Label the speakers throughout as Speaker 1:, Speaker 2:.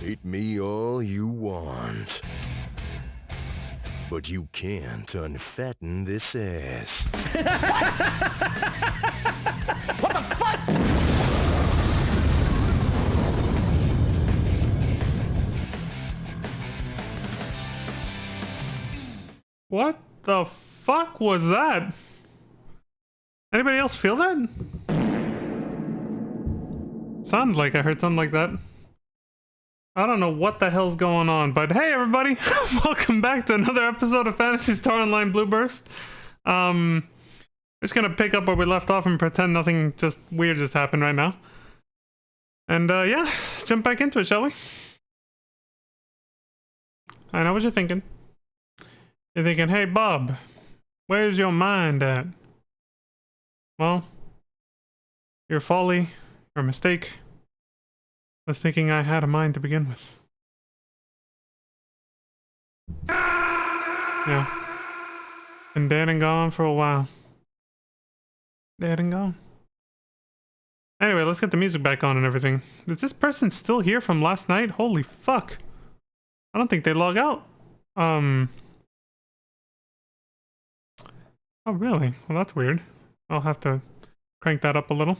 Speaker 1: Hate me all you want. But you can't unfatten this ass.
Speaker 2: What the fuck?
Speaker 3: What the fuck was that? Anybody else feel that? Sounded like I heard something like that. I don't know what the hell's going on, but hey everybody! Welcome back to another episode of Phantasy Star Online Blue Burst. Just gonna pick up where we left off and pretend nothing just weird just happened right now. And yeah, let's jump back into it, shall we? I know what you're thinking. You're thinking, hey Bob, where's your mind at? Well, your folly, or mistake, was thinking I had a mind to begin with. Yeah. Been dead and gone for a while. Dead and gone. Anyway, let's get the music back on and everything. Is this person still here from last night? Holy fuck. I don't think they log out. Oh, really? Well, that's weird. I'll have to crank that up a little.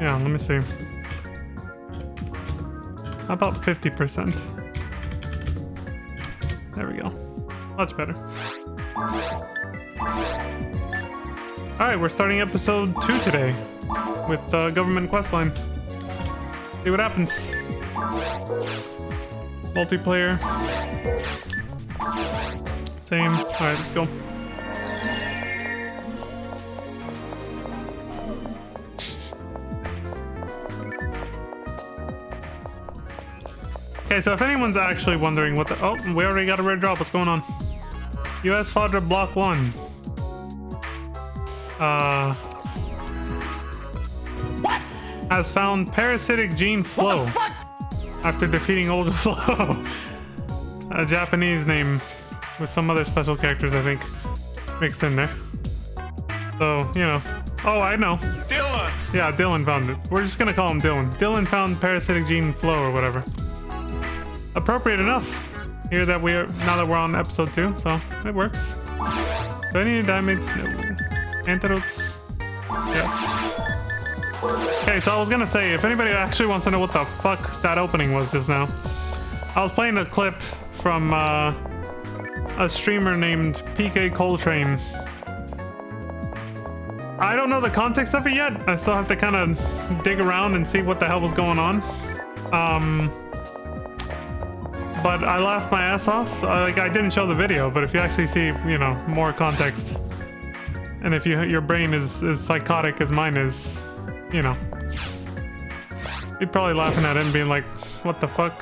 Speaker 3: Yeah, let me see. How about 50%? There we go. Much better. Alright, we're starting episode 2 today with Government Questline. See what happens. Multiplayer. Same. Alright, let's go. Okay, so if anyone's actually wondering what the... Oh, we already got a rare drop. What's going on? US Fodder Block 1.
Speaker 2: What?
Speaker 3: Has found parasitic gene flow after defeating Olga Flow. A Japanese name with some other special characters, I think, mixed in there. So, you know. Oh, I know.
Speaker 2: Dylan!
Speaker 3: Yeah, Dylan found it. We're just gonna call him Dylan. Dylan found parasitic gene flow or whatever. Appropriate enough. Here that we're now that we're on episode 2, so it works. Do I need diamonds? No. Antidotes? Yes. Okay, so I was gonna say, if anybody actually wants to know what the fuck that opening was just now, I was playing a clip from a streamer named PK Coltrane. I don't know the context of it yet. I still have to kind of dig around and see what the hell was going on. But I laughed my ass off. Like, I didn't show the video, but if you actually see, you know, more context, and if your brain is as psychotic as mine is, you know, you're probably laughing at it and being like, what the fuck?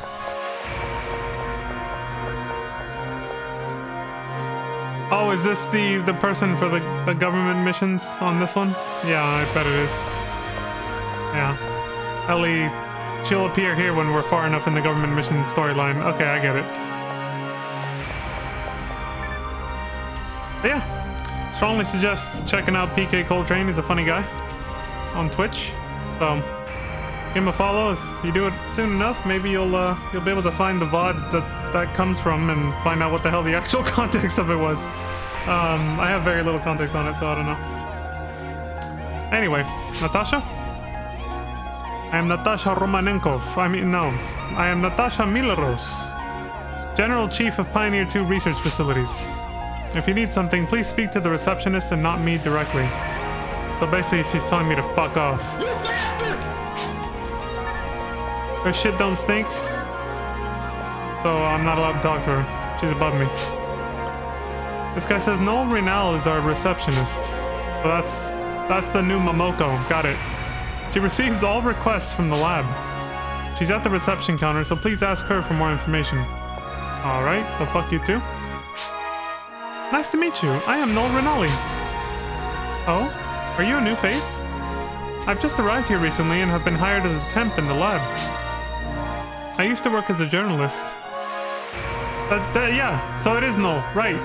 Speaker 3: Oh, is this the person for the government missions on this one? Yeah, I bet it is. Yeah. Ellie, she'll appear here when we're far enough in the government mission storyline. Okay, I get it. But yeah, strongly suggest checking out PK Coltrane. He's a funny guy on Twitch. So give him a follow. If you do it soon enough, maybe you'll be able to find the VOD that comes from and find out what the hell the actual context of it was. I have very little context on it, so I don't know. Anyway, Natasha? I am Natasha Romanenkov. I am Natasha Milaros, General Chief of Pioneer 2 Research Facilities. If you need something, please speak to the receptionist and not me directly. So basically, she's telling me to fuck off.
Speaker 2: You bastard!
Speaker 3: Her shit don't stink, so I'm not allowed to talk to her. She's above me. This guy says Noel Renal is our receptionist. So that's the new Momoko. Got it. She receives all requests from the lab. She's at the reception counter, so please ask her for more information. Alright, so fuck you too. Nice to meet you. I am Noel Renali. Oh? Are you a new face? I've just arrived here recently and have been hired as a temp in the lab. I used to work as a journalist. Yeah, so it is Noel, right.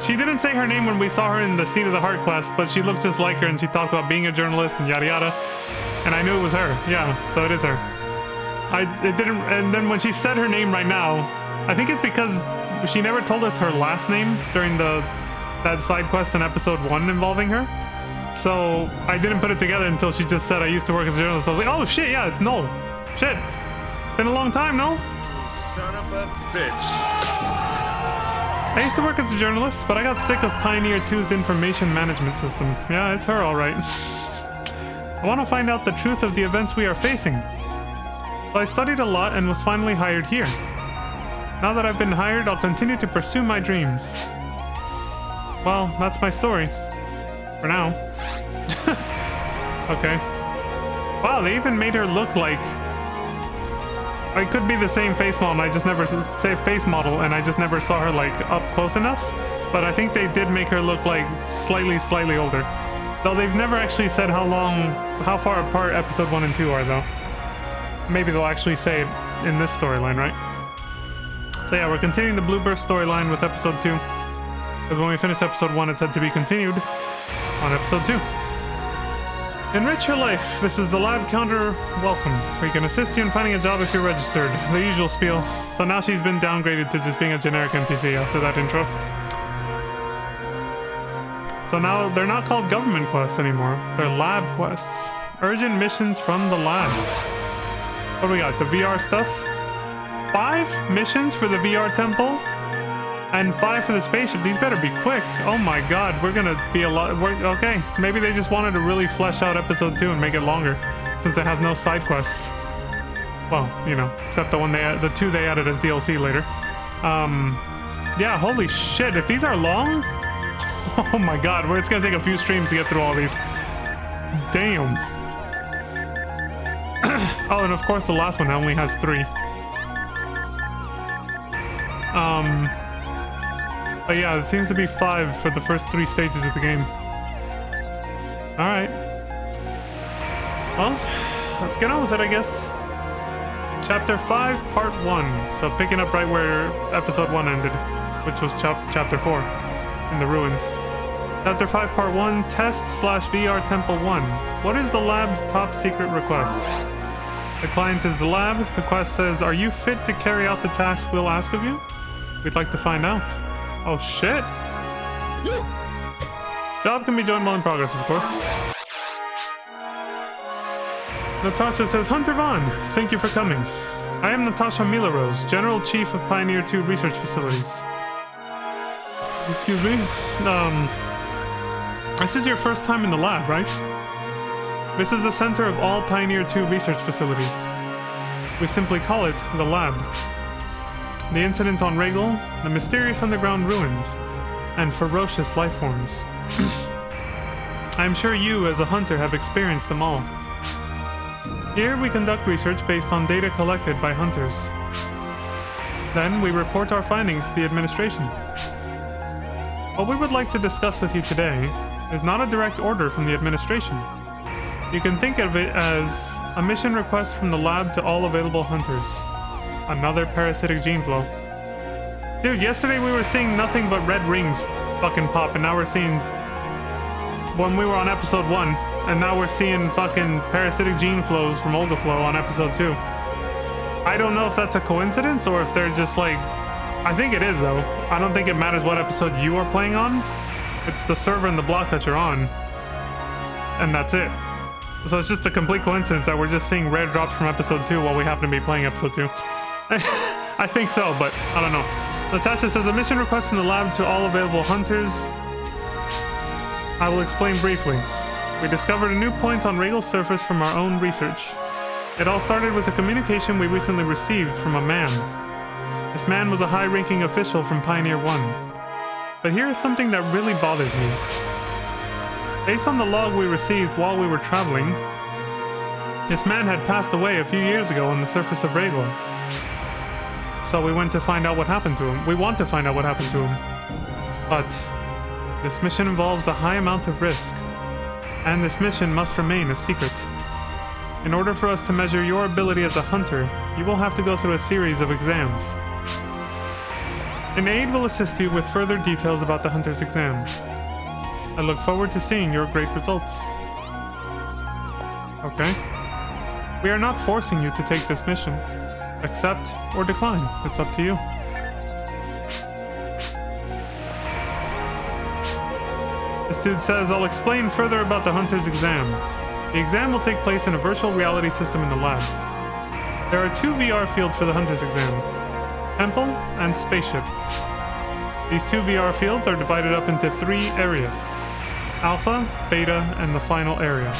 Speaker 3: She didn't say her name when we saw her in the Seat of the Heart quest, but she looked just like her and she talked about being a journalist and yada yada. And I knew it was her. Yeah, so it is her. It didn't, and then when she said her name right now, I think it's because she never told us her last name during that side quest in episode 1 involving her. So I didn't put it together until she just said I used to work as a journalist. I was like, oh shit, yeah, it's Noel. Shit. Been a long time, no?
Speaker 2: Son of a bitch.
Speaker 3: I used to work as a journalist, but I got sick of Pioneer 2's information management system. Yeah, it's her, all right. I want to find out the truth of the events we are facing. So I studied a lot and was finally hired here. Now that I've been hired, I'll continue to pursue my dreams. Well, that's my story. For now. Okay. Wow, they even made her look like... It could be the same face model, and I just never say face model, and I just never saw her like up close enough. But I think they did make her look like slightly older. Though they've never actually said how far apart episode 1 and 2 are, though. Maybe they'll actually say it in this storyline, right? So yeah, we're continuing the Blueburst storyline with episode 2. Because when we finished episode 1, it said to be continued on episode 2. Enrich your life. This is the lab counter welcome. We can assist you in finding a job if you're registered. The usual spiel. So now she's been downgraded to just being a generic NPC after that intro. So now they're not called government quests anymore. They're lab quests. Urgent missions from the lab. What do we got? The VR stuff? 5 missions for the VR temple? And 5 for the spaceship. These better be quick. Oh my god, we're gonna be a lot... Okay, maybe they just wanted to really flesh out episode 2 and make it longer, since it has no side quests. Well, you know, except the 2 they added as DLC later. Yeah, holy shit, if these are long... Oh my god, it's gonna take a few streams to get through all these. Damn. Oh, and of course the last one only has 3. But yeah, it seems to be 5 for the first 3 stages of the game. Alright. Well, let's get on with it, I guess. Chapter 5, Part 1. So picking up right where Episode 1 ended, which was Chapter 4, in the ruins. Chapter 5, Part 1, Test/VR Temple 1. What is the lab's top secret request? The client is the lab. The quest says, are you fit to carry out the tasks we'll ask of you? We'd like to find out. Oh shit! Job can be joined while in progress, of course. Natasha says, Hunter Vaughn, thank you for coming. I am Natasha Milarose, General Chief of Pioneer 2 Research Facilities. Excuse me? This is your first time in the lab, right? This is the center of all Pioneer 2 research facilities. We simply call it the lab. The incident on Regal, the mysterious underground ruins, and ferocious lifeforms. I am sure you, as a hunter, have experienced them all. Here we conduct research based on data collected by hunters. Then we report our findings to the administration. What we would like to discuss with you today is not a direct order from the administration. You can think of it as a mission request from the lab to all available hunters. Another parasitic gene flow. Dude, yesterday we were seeing nothing but red rings fucking pop, and now we're seeing... When we were on episode 1, and now we're seeing fucking parasitic gene flows from Olga Flow on episode 2. I don't know if that's a coincidence, or if they're just like... I think it is, though. I don't think it matters what episode you are playing on. It's the server and the block that you're on. And that's it. So it's just a complete coincidence that we're just seeing rare drops from episode 2 while we happen to be playing episode 2. I think so, but I don't know. Natasha says, a mission request from the lab to all available hunters. I will explain briefly. We discovered a new point on Regal's surface from our own research. It all started with a communication we recently received from a man. This man was a high-ranking official from Pioneer 1. But here is something that really bothers me. Based on the log we received while we were traveling, this man had passed away a few years ago on the surface of Regal. So we went to find out what happened to him. We want to find out what happened to him. But this mission involves a high amount of risk, and this mission must remain a secret. In order for us to measure your ability as a hunter, you will have to go through a series of exams. An aide will assist you with further details about the hunter's exam. I look forward to seeing your great results. Okay. We are not forcing you to take this mission. Accept or decline. It's up to you. This dude says, I'll explain further about the Hunter's exam. The exam will take place in a virtual reality system in the lab. There are 2 VR fields for the Hunter's exam. Temple and Spaceship. These 2 VR fields are divided up into 3 areas. Alpha, Beta, and the final area.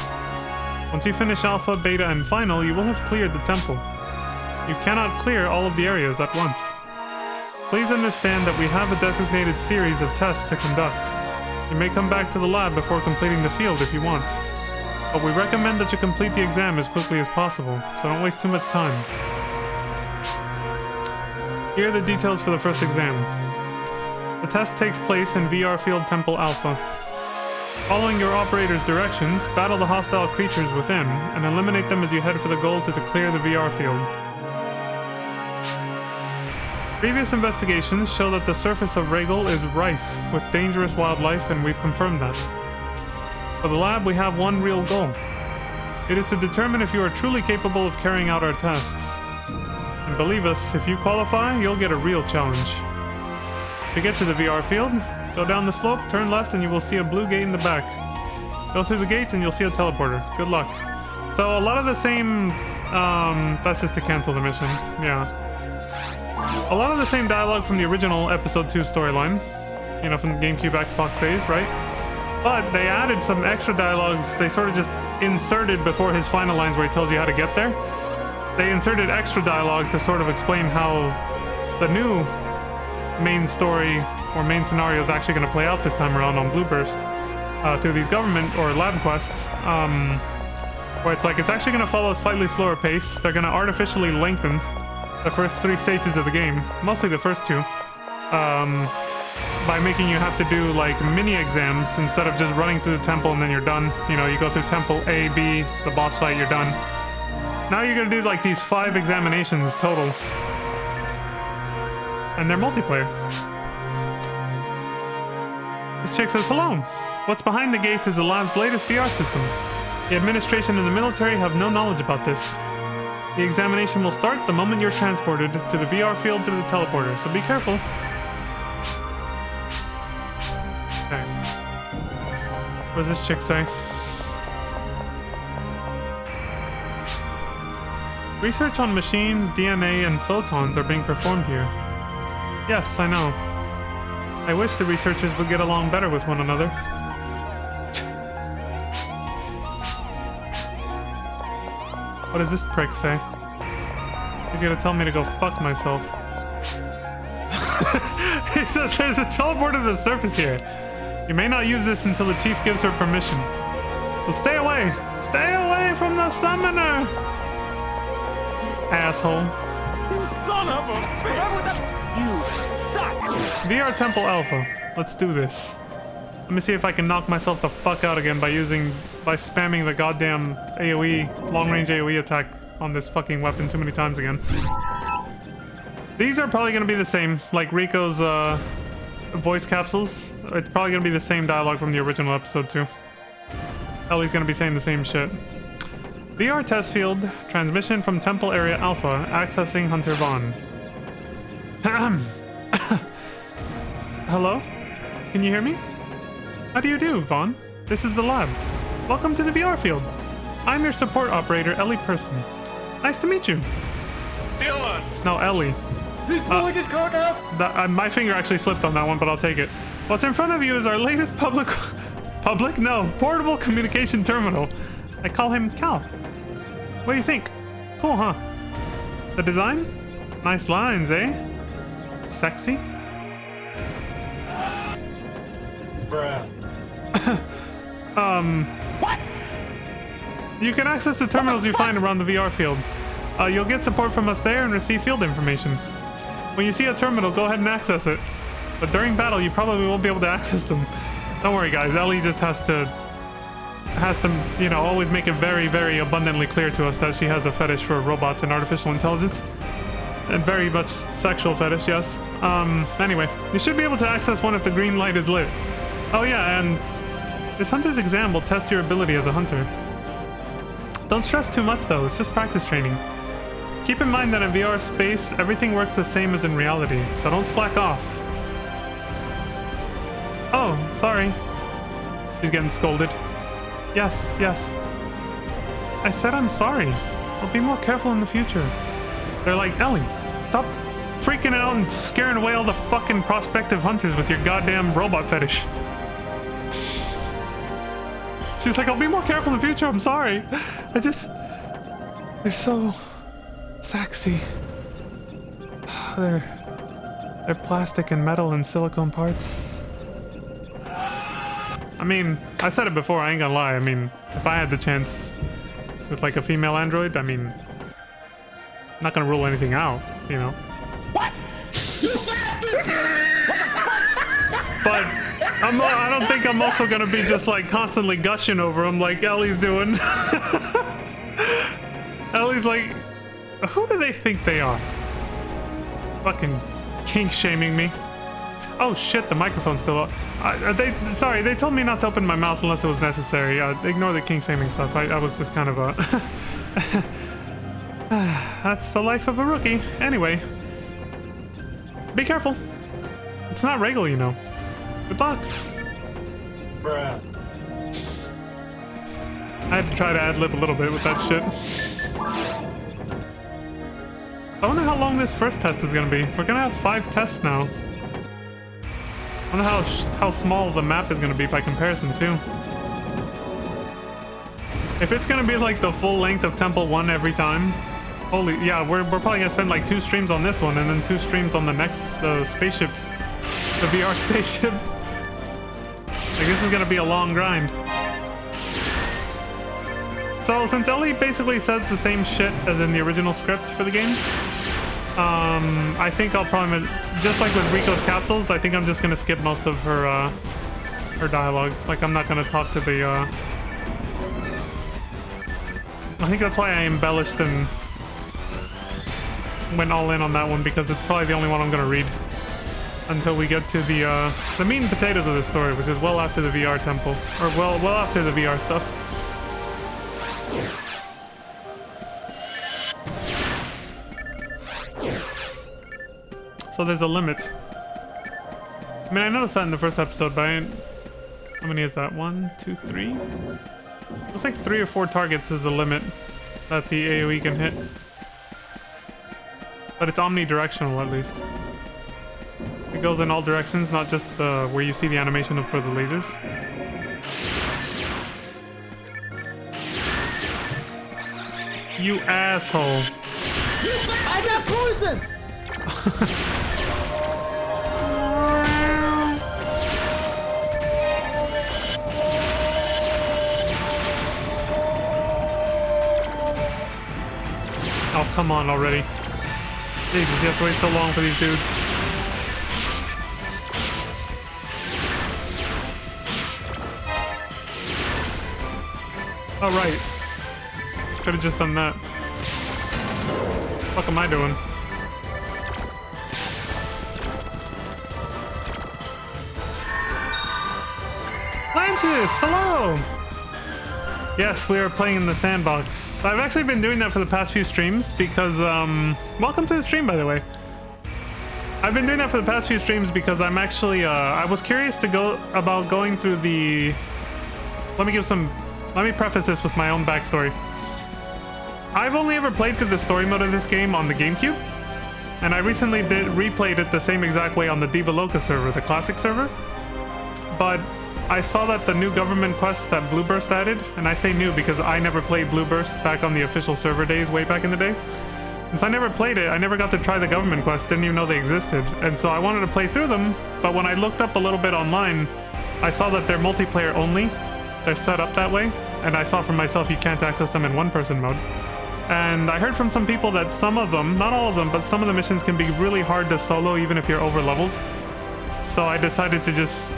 Speaker 3: Once you finish Alpha, Beta, and Final, you will have cleared the temple. You cannot clear all of the areas at once. Please understand that we have a designated series of tests to conduct. You may come back to the lab before completing the field if you want. But we recommend that you complete the exam as quickly as possible, so don't waste too much time. Here are the details for the first exam. The test takes place in VR Field Temple Alpha. Following your operator's directions, battle the hostile creatures within, and eliminate them as you head for the goal to clear the VR field. Previous investigations show that the surface of Regal is rife with dangerous wildlife, and we've confirmed that. For the lab, we have one real goal. It is to determine if you are truly capable of carrying out our tasks. And believe us, if you qualify, you'll get a real challenge. To get to the VR field, go down the slope, turn left, and you will see a blue gate in the back. Go through the gate and you'll see a teleporter. Good luck. So a lot of the same... that's just to cancel the mission. Yeah. A lot of the same dialogue from the original Episode 2 storyline. You know, from the GameCube Xbox days, right? But they added some extra dialogues. They sort of just inserted before his final lines where he tells you how to get there. They inserted extra dialogue to sort of explain how the new main story or main scenario is actually going to play out this time around on Blueburst through these government or lab quests, where it's like it's actually going to follow a slightly slower pace. They're going to artificially lengthen the first 3 stages of the game, mostly the first 2, by making you have to do like mini exams instead of just running to the temple and then you're done. You know, you go through temple A, B, the boss fight, you're done. Now you're going to do like these 5 examinations total. And they're multiplayer. This chick says, hello. What's behind the gate is the lab's latest VR system. The administration and the military have no knowledge about this. The examination will start the moment you're transported to the VR field through the teleporter, so be careful. Okay. What does this chick say? Research on machines, DNA, and photons are being performed here. Yes, I know. I wish the researchers would get along better with one another. What does this prick say? He's gonna tell me to go fuck myself. He says there's a teleporter to the surface here. You may not use this until the chief gives her permission. So stay away! Stay away from the summoner! Asshole.
Speaker 2: Son of a bitch! You suck!
Speaker 3: VR Temple Alpha. Let's do this. Let me see if I can knock myself the fuck out again by spamming the goddamn AoE, long-range AoE attack on this fucking weapon too many times again. These are probably gonna be the same, like Rico's voice capsules. It's probably gonna be the same dialogue from the original episode too. Ellie's gonna be saying the same shit. VR test field, transmission from Temple Area Alpha, accessing Hunter Vaughn. Hello? Can you hear me? How do you do, Vaughn? This is the lab. Welcome to the VR field. I'm your support operator, Ellie Person. Nice to meet you.
Speaker 2: Dylan!
Speaker 3: No, Ellie.
Speaker 2: He's pulling his cock out!
Speaker 3: My finger actually slipped on that one, but I'll take it. What's in front of you is our latest portable communication terminal. I call him Cal. What do you think? Cool, huh? The design? Nice lines, eh? Sexy?
Speaker 2: Bruh.
Speaker 3: What? You can access the terminals you find around the VR field. You'll get support from us there and receive field information. When you see a terminal, go ahead and access it. But during battle, you probably won't be able to access them. Don't worry, guys. Ellie just has to, you know, always make it very, very abundantly clear to us that she has a fetish for robots and artificial intelligence. And very much sexual fetish, yes. Anyway, you should be able to access one if the green light is lit. Oh yeah, and this hunter's exam will test your ability as a hunter. Don't stress too much though, it's just practice training. Keep in mind that in VR space, everything works the same as in reality, so don't slack off. Oh, sorry. She's getting scolded. Yes, yes. I said I'm sorry. I'll be more careful in the future. They're like, Ellie, stop freaking out and scaring away all the fucking prospective hunters with your goddamn robot fetish. She's like, I'll be more careful in the future, I'm sorry. They're so sexy. They're plastic and metal and silicone parts. I mean, I said it before, I ain't gonna lie. I mean, if I had the chance with like a female android, I mean, I'm not gonna rule anything out, you know?
Speaker 2: What? You bastard!
Speaker 3: But I don't think I'm also gonna be just like constantly gushing over him like Ellie's doing. Ellie's like, who do they think they are? Fucking kink shaming me. Oh shit, the microphone's still up. Sorry, they told me not to open my mouth unless it was necessary. Ignore the kink shaming stuff. I was just kind of a... That's the life of a rookie. Anyway. Be careful. It's not regal, you know. Good luck.
Speaker 2: Bruh.
Speaker 3: I had to try to ad-lib a little bit with that shit. I wonder how long this first test is gonna be. We're gonna have 5 tests now. I wonder how small the map is gonna be by comparison too. If it's gonna be like the full length of Temple 1 every time, holy, yeah, we're probably gonna spend like 2 streams on this one and then 2 streams on the next, spaceship, the VR spaceship. Like this is gonna be a long grind. So since Ellie basically says the same shit as in the original script for the game, I think I'll probably, just like with Rico's capsules, I think I'm just gonna skip most of her dialogue. Like I'm not gonna talk to the, I think that's why I embellished and went all in on that one, because it's probably the only one I'm gonna read until we get to the meat and potatoes of the story, which is well after the VR temple, or well after the VR stuff. So there's a limit. I mean, I noticed that in the first episode, but how many is that? 1, 2, 3? Looks like 3 or 4 targets is the limit that the AoE can hit. But it's omnidirectional at least. It goes in all directions, not just where you see the animation for the lasers. You asshole.
Speaker 2: I got poison!
Speaker 3: Oh, come on already. Jesus, you have to wait so long for these dudes. Oh, right. Could have just done that. What the fuck am I doing? Atlantis, hello! Yes, we are playing in the sandbox. I've actually been doing that for the past few streams because, welcome to the stream, by the way. I've been doing that for the past few streams because I'm actually, I was curious to about going through the... Let me preface this with my own backstory. I've only ever played through the story mode of this game on the GameCube, and I recently replayed it the same exact way on the Diva Loca server, the classic server. But I saw that the new government quest that Blueburst added, and I say new because I never played Blueburst back on the official server days way back in the day. Since I never played it, I never got to try the government quests, didn't even know they existed. And so I wanted to play through them, but when I looked up a little bit online, I saw that they're multiplayer only. They're set up that way, and I saw for myself you can't access them in one-person mode. And I heard from some people that some of them, not all of them, but some of the missions can be really hard to solo even if you're over-leveled. So I decided to just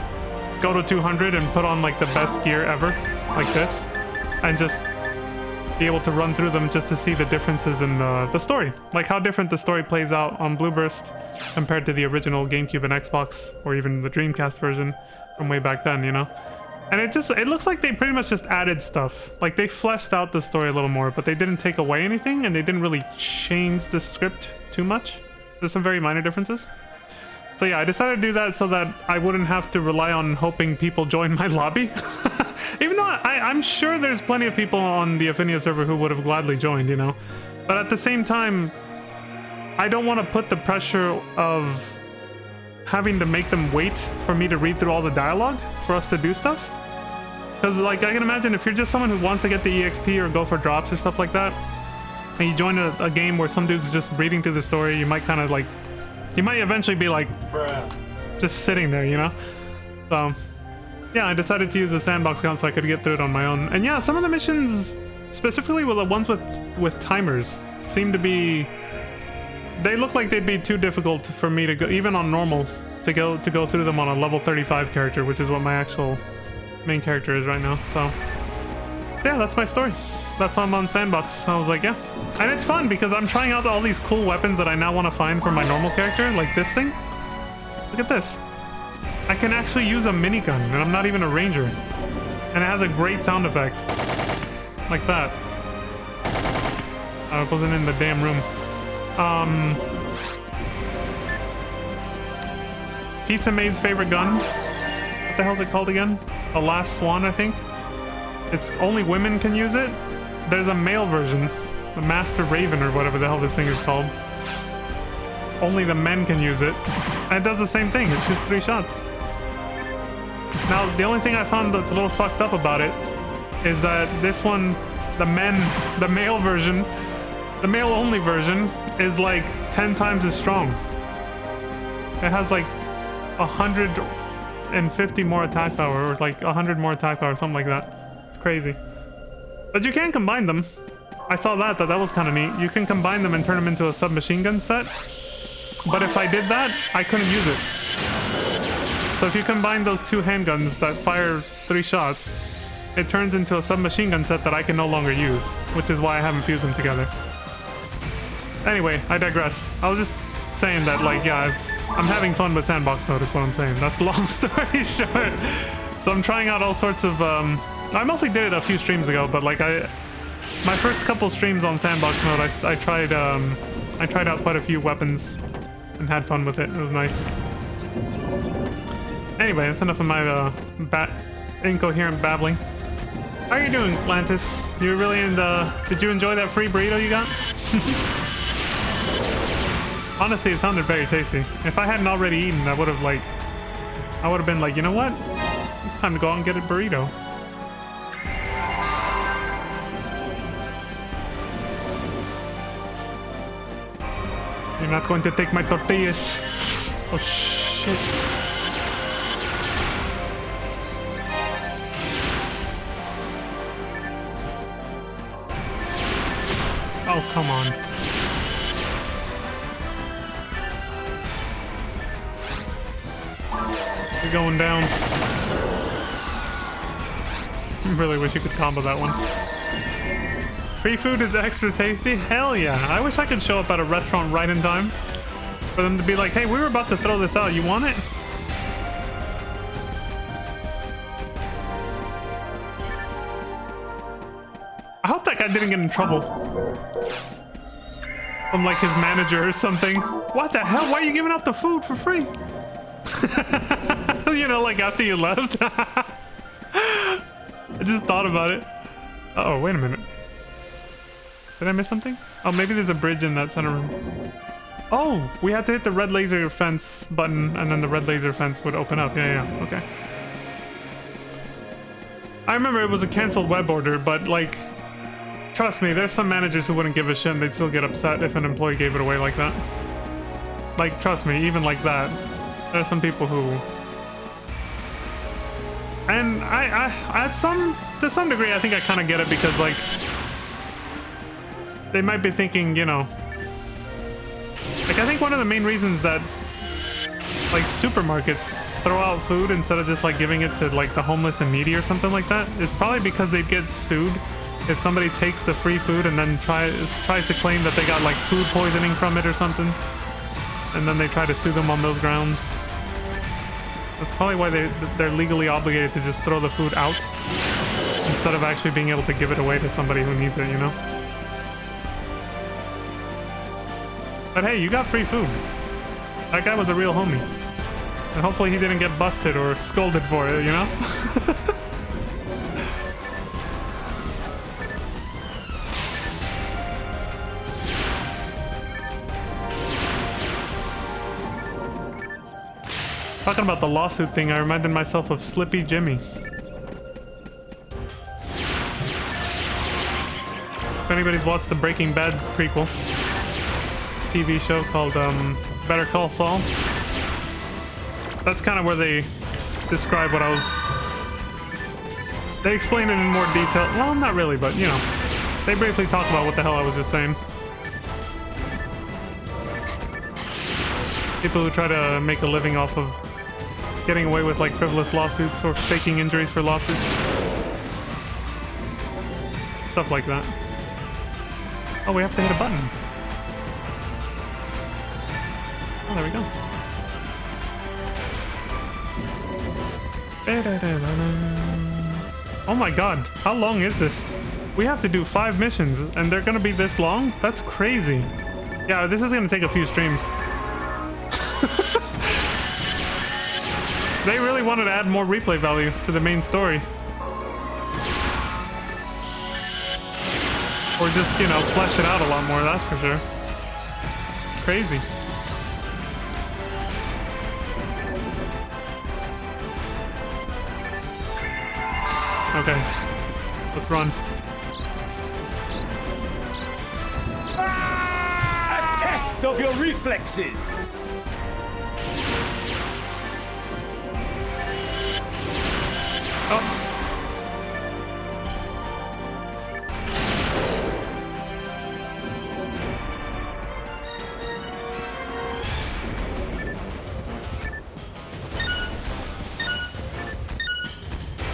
Speaker 3: go to 200 and put on like the best gear ever, like this, and just be able to run through them just to see the differences in the story. Like how different the story plays out on Blueburst compared to the original GameCube and Xbox, or even the Dreamcast version from way back then, you know? And it looks like they pretty much just added stuff. Like they fleshed out the story a little more, but they didn't take away anything, and they didn't really change the script too much. There's some very minor differences. So yeah, I decided to do that so that I wouldn't have to rely on hoping people join my lobby. Even though I'm sure there's plenty of people on the Affinia server who would have gladly joined, you know? But at the same time, I don't want to put the pressure of having to make them wait for me to read through all the dialogue for us to do stuff. Because, like, I can imagine if you're just someone who wants to get the EXP or go for drops or stuff like that, and you join a game where some dude's just reading through the story, you might kind of, like, you might eventually be, like, bruh, just sitting there, you know? So, yeah, I decided to use the sandbox account so I could get through it on my own. And yeah, some of the missions, specifically with the ones with timers, seem to be... They look like they'd be too difficult for me to go, even on normal, to go through them on a level 35 character, which is what my actual main character is right now. So yeah, that's my story. That's why I'm on sandbox. I was like, yeah. And it's fun because I'm trying out all these cool weapons that I now want to find for my normal character, like this thing. Look at this. I can actually use a minigun, and I'm not even a ranger. And it has a great sound effect. Like that. I wasn't in the damn room. Pizza Maid's favorite gun. What the hell's it called again? The Last Swan, I think. It's only women can use it. There's a male version, the Master Raven or whatever the hell this thing is called. Only the men can use it. And it does the same thing. It shoots 3 shots. Now, the only thing I found that's a little fucked up about it is that this one, the male version, the male only version is like 10 times as strong. It has like 150 more attack power, or like 100 more attack power, something like that. It's crazy. But you can combine them. I saw that was kind of neat. You can combine them and turn them into a submachine gun set. But if I did that, I couldn't use it. So if you combine those 2 handguns that fire 3 shots, it turns into a submachine gun set that I can no longer use, which is why I haven't fused them together. Anyway, I digress. I was just saying that, like, yeah, I'm having fun with sandbox mode is what I'm saying. That's the long story short. So I'm trying out all sorts of, I mostly did it a few streams ago, but like my first couple streams on sandbox mode, I tried out quite a few weapons and had fun with it. It was nice. Anyway, that's enough of my incoherent babbling. How are you doing, Atlantis? You really did you enjoy that free burrito you got? Honestly, it sounded very tasty. If I hadn't already eaten, I would have been like, you know what? It's time to go out and get a burrito. You're not going to take my tortillas. Oh, shit. Oh, come on. You're going down. I really wish you could combo that one. Free food is extra tasty? Hell yeah. I wish I could show up at a restaurant right in time for them to be like, hey, we were about to throw this out. You want it? I hope that guy didn't get in trouble from like his manager or something. What the hell? Why are you giving out the food for free? You know, like after you left. I just thought about it. Uh-oh, wait a minute. Did I miss something? Oh, maybe there's a bridge in that center room. Oh, we had to hit the red laser fence button and then the red laser fence would open up. Yeah, okay. I remember it was a canceled web order, but like, trust me, there's some managers who wouldn't give a shit and they'd still get upset if an employee gave it away like that. Like, trust me, even like that. There are some people who... And to some degree, I think I kind of get it because, like, they might be thinking, you know... Like, I think one of the main reasons that, like, supermarkets throw out food instead of just, like, giving it to, like, the homeless and needy or something like that is probably because they'd get sued if somebody takes the free food and then tries to claim that they got, like, food poisoning from it or something. And then they try to sue them on those grounds. That's probably why they're legally obligated to just throw the food out instead of actually being able to give it away to somebody who needs it, you know? But hey, you got free food. That guy was a real homie. And hopefully he didn't get busted or scolded for it, you know? Talking about the lawsuit thing, I reminded myself of Slippy Jimmy. If anybody's watched the Breaking Bad prequel TV show called Better Call Saul, that's kind of where they describe what I was... They explain it in more detail. Well, not really, but, you know, they briefly talk about what the hell I was just saying. People who try to make a living off of getting away with, like, frivolous lawsuits or faking injuries for lawsuits. Stuff like that. Oh, we have to hit a button. Oh, there we go. Oh my god, how long is this? We have to do 5 missions, and they're gonna be this long? That's crazy. Yeah, this is gonna take a few streams. They really wanted to add more replay value to the main story. Or just, you know, flesh it out a lot more, that's for sure. Crazy. Okay. Let's run.
Speaker 2: A test of your reflexes.
Speaker 3: Oh.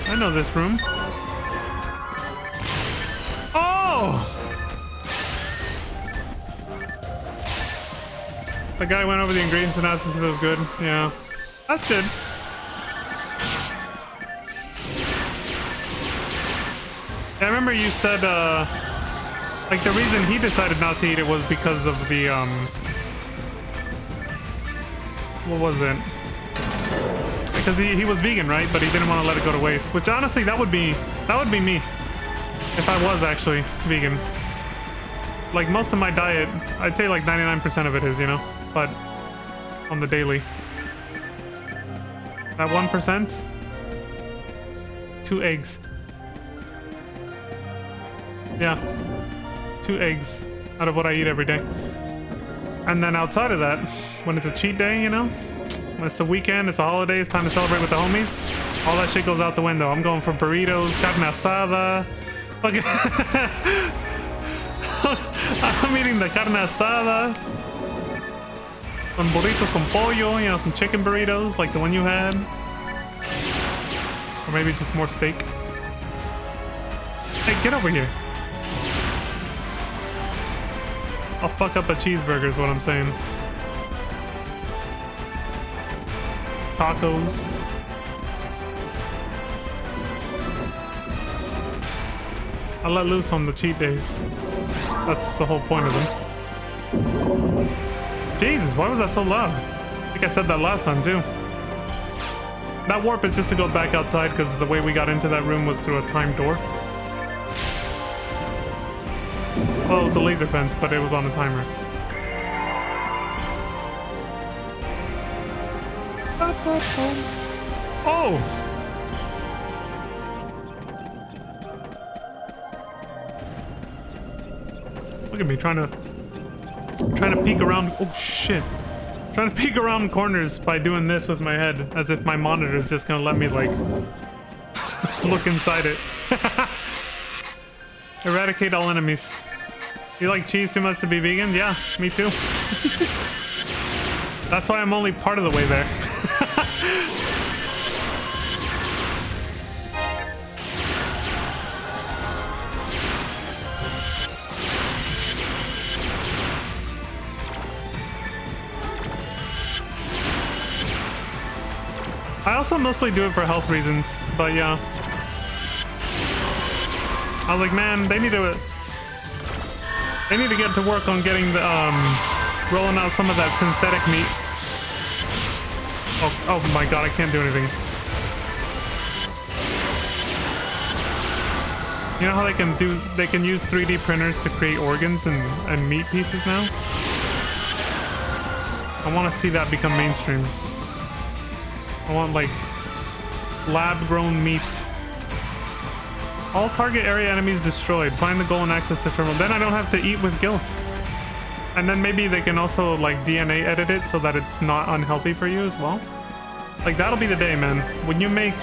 Speaker 3: I know this room. Oh! The guy went over the ingredients and asked us if it was good. Yeah. That's good. I remember you said, like the reason he decided not to eat it was because of the, what was it? Because he was vegan, right? But he didn't want to let it go to waste. Which honestly, that would be me. If I was actually vegan. Like most of my diet, I'd say like 99% of it is, you know? But on the daily. That 1%, 2 eggs. Yeah, 2 eggs out of what I eat every day. And then outside of that, when it's a cheat day, you know, when it's the weekend, it's a holiday, it's time to celebrate with the homies, all that shit goes out the window. I'm going for burritos, carne asada. Okay. I'm eating the carne asada. Some burritos con pollo, you know, some chicken burritos like the one you had. Or maybe just more steak. Hey, get over here. I'll fuck up a cheeseburger is what I'm saying. Tacos. I let loose on the cheat days. That's the whole point of them. Jesus, why was that so loud? I think I said that last time too. That warp is just to go back outside because the way we got into that room was through a timed door. Well, it was a laser fence, but it was on a timer. Oh! Look at me trying to peek around. Oh shit! Trying to peek around corners by doing this with my head, as if my monitor is just gonna let me like look inside it. Eradicate all enemies. You like cheese too much to be vegan? Yeah, me too. That's why I'm only part of the way there. I also mostly do it for health reasons, but yeah. I was like, man, they need to get to work on getting the rolling out some of that synthetic meat. Oh my god, I can't do anything. You know how they can use 3D printers to create organs and meat pieces now? I want to see that become mainstream. I want like lab-grown meat. All target area enemies destroyed. Find the goal and access to terminal. Then I don't have to eat with guilt. And then maybe they can also like DNA edit it so that it's not unhealthy for you as well. Like that'll be the day, man. When you make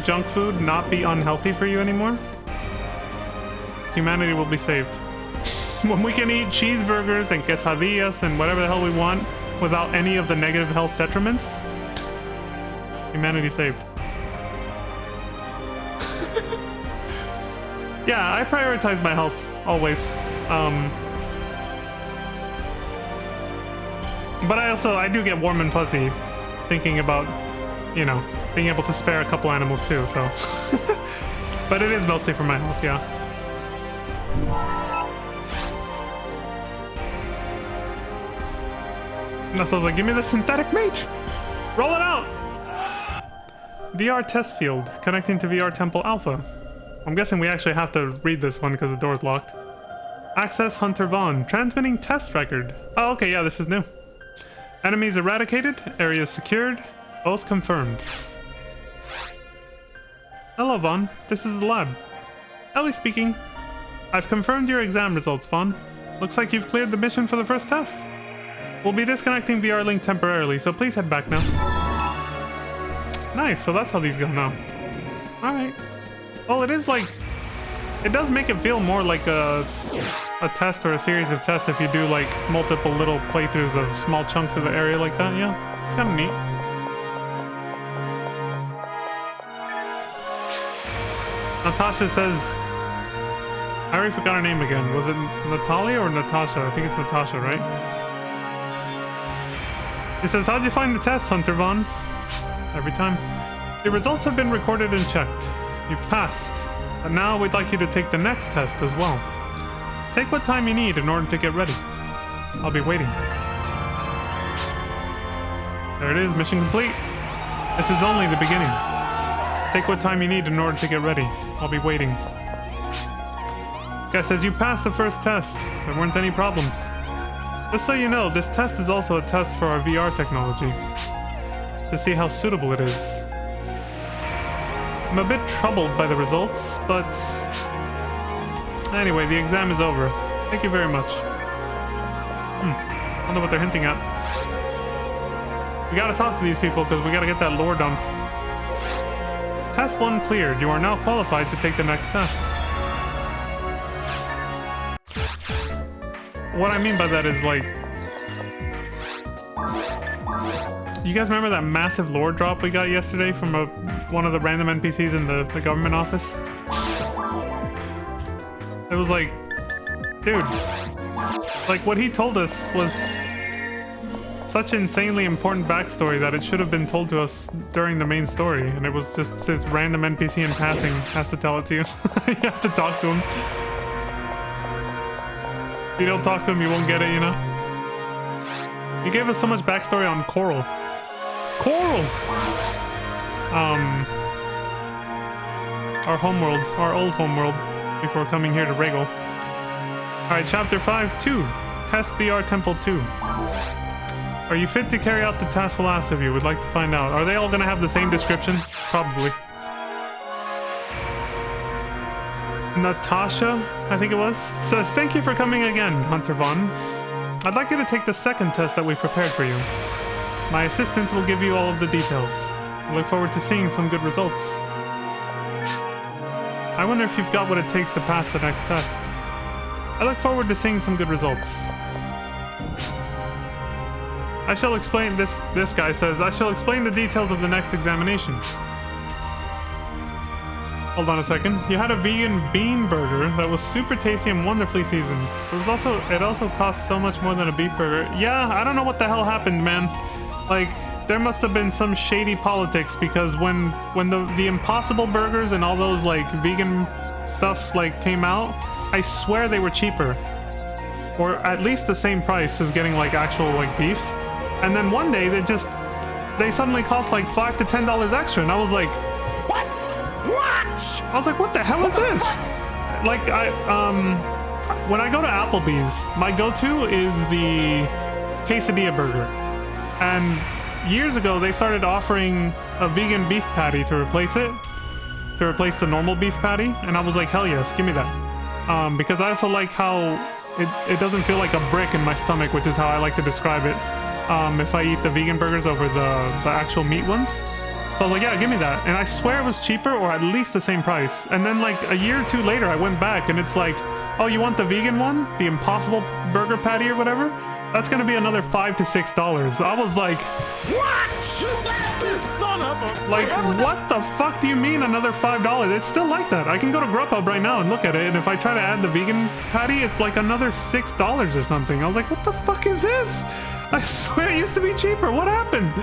Speaker 3: junk food not be unhealthy for you anymore, humanity will be saved. When we can eat cheeseburgers and quesadillas and whatever the hell we want without any of the negative health detriments, humanity saved. Yeah, I prioritize my health always. But I do get warm and fuzzy thinking about, you know, being able to spare a couple animals too, so. But it is mostly for my health, yeah. And so I was like, give me the synthetic meat! Roll it out! VR test field, connecting to VR Temple Alpha. I'm guessing we actually have to read this one because the door's locked. Access Hunter Vaughn, transmitting test record. Oh, okay, yeah, this is new. Enemies eradicated, areas secured, both confirmed. Hello, Vaughn. This is the lab. Ellie speaking. I've confirmed your exam results, Vaughn. Looks like you've cleared the mission for the first test. We'll be disconnecting VR Link temporarily, so please head back now. Nice, so that's how these go now. Alright. Well, it is like... It does make it feel more like a test or a series of tests if you do like multiple little playthroughs of small chunks of the area like that, yeah. Kinda neat. Natasha says... I already forgot her name again. Was it Natalia or Natasha? I think it's Natasha, right? She says, how'd you find the test, Hunter Vaughn? Every time. The results have been recorded and checked. You've passed. But now we'd like you to take the next test as well. Take what time you need in order to get ready. I'll be waiting. There it is, mission complete. This is only the beginning. Take what time you need in order to get ready. I'll be waiting. Guy says you passed the first test. There weren't any problems. Just so you know, this test is also a test for our VR technology. To see how suitable it is. I'm a bit troubled by the results, but... Anyway, the exam is over. Thank you very much. I wonder what they're hinting at. We gotta talk to these people because we gotta get that lore dump. Test 1 cleared. You are now qualified to take the next test. What I mean by that is like... You guys remember that massive lore drop we got yesterday from one of the random NPCs in the government office? It was like... Dude. Like, what he told us was such insanely important backstory that it should have been told to us during the main story. And it was just this random NPC in passing has to tell it to you. You have to talk to him. If you don't talk to him, you won't get it, you know? He gave us so much backstory on Coral. Coral! Our homeworld, our old homeworld, before coming here to Regal. Alright, Chapter 5-2. Test VR Temple 2. Are you fit to carry out the task we'll ask of you? We'd like to find out. Are they all gonna have the same description? Probably. Natasha, I think it was, says, thank you for coming again, Hunter Vaughn. I'd like you to take the second test that we prepared for you. My assistant will give you all of the details. I look forward to seeing some good results. I wonder if you've got what it takes to pass the next test. I look forward to seeing some good results. I shall explain, this guy says, I shall explain the details of the next examination. Hold on a second. You had a vegan bean burger that was super tasty and wonderfully seasoned. It also cost so much more than a beef burger. Yeah, I don't know what the hell happened, man. Like, there must have been some shady politics, because when the Impossible Burgers and all those like vegan stuff like came out, I swear they were cheaper, or at least the same price as getting like actual like beef. And then one day they suddenly cost like $5 to $10 extra, and I was like,
Speaker 2: What?
Speaker 3: I was like, what the hell is this? Like when I go to Applebee's, my go-to is the quesadilla burger. And years ago, they started offering a vegan beef patty to replace it, to replace the normal beef patty. And I was like, hell yes, give me that. Because I also like how it doesn't feel like a brick in my stomach, which is how I like to describe it. If I eat the vegan burgers over the actual meat ones. So I was like, yeah, give me that. And I swear it was cheaper, or at least the same price. And then like a year or two later, I went back and it's like, oh, you want the vegan one? The Impossible Burger Patty or whatever? That's gonna be another $5 to $6. I was like,
Speaker 2: What? This son of a...
Speaker 3: like, what the fuck do you mean another $5? It's still like that. I can go to Grubhub right now and look at it, and if I try to add the vegan patty, it's like another $6 or something. I was like, what the fuck is this? I swear it used to be cheaper. What happened?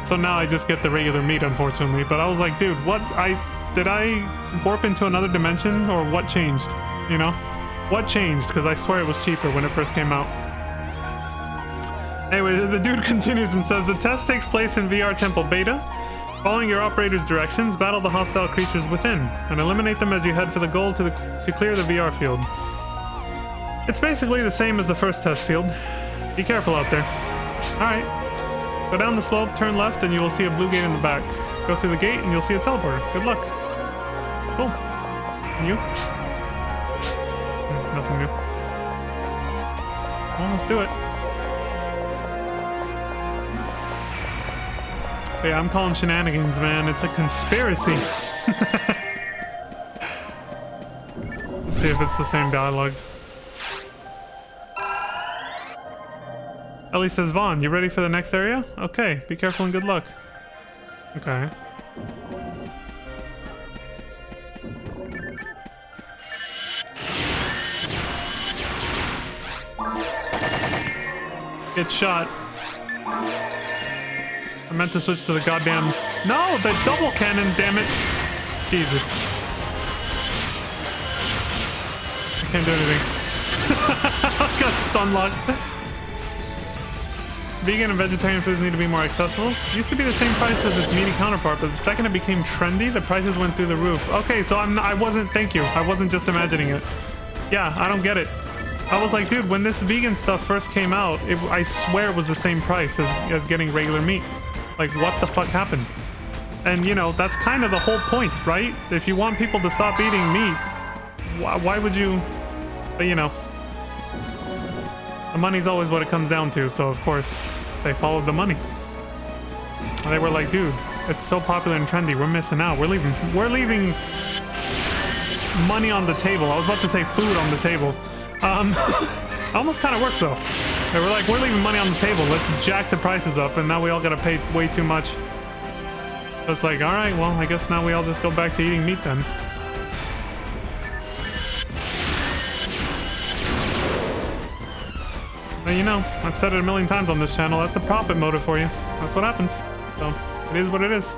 Speaker 3: So now I just get the regular meat, unfortunately. But I was like, dude, what? Did I warp into another dimension, or what changed? You know? What changed? Because I swear it was cheaper when it first came out. Anyway, the dude continues and says, the test takes place in VR Temple Beta. Following your operator's directions, battle the hostile creatures within, and eliminate them as you head for the goal to clear the VR field. It's basically the same as the first test field. Be careful out there. Alright. Go down the slope, turn left, and you will see a blue gate in the back. Go through the gate, and you'll see a teleporter. Good luck. Cool. And you? Nothing new. Well, let's do it. But yeah, I'm calling shenanigans, man. It's a conspiracy. Let's see if it's the same dialogue. Ellie says, Vaughn, you ready for the next area? Okay, be careful and good luck. Okay. Get shot. I meant to switch to the goddamn... No, the double cannon, damn it. Jesus. I can't do anything. I got stun locked. Vegan and vegetarian foods need to be more accessible. It used to be the same price as its meaty counterpart, but the second it became trendy, the prices went through the roof. Okay, so I wasn't, thank you. I wasn't just imagining it. Yeah, I don't get it. I was like, dude, when this vegan stuff first came out, I swear it was the same price as getting regular meat. Like, what the fuck happened? And, you know, that's kind of the whole point, right? If you want people to stop eating meat, why would you... But, you know... The money's always what it comes down to, so of course they followed the money. And they were like, dude, it's so popular and trendy, we're missing out. We're leaving money on the table. I was about to say food on the table. Almost kind of works though. They were like, we're leaving money on the table, let's jack the prices up, and now we all gotta pay way too much. So it's like, alright, well, I guess now we all just go back to eating meat then. You know, I've said it a million times on this channel, that's a profit motive for you. That's what happens. So, it is what it is.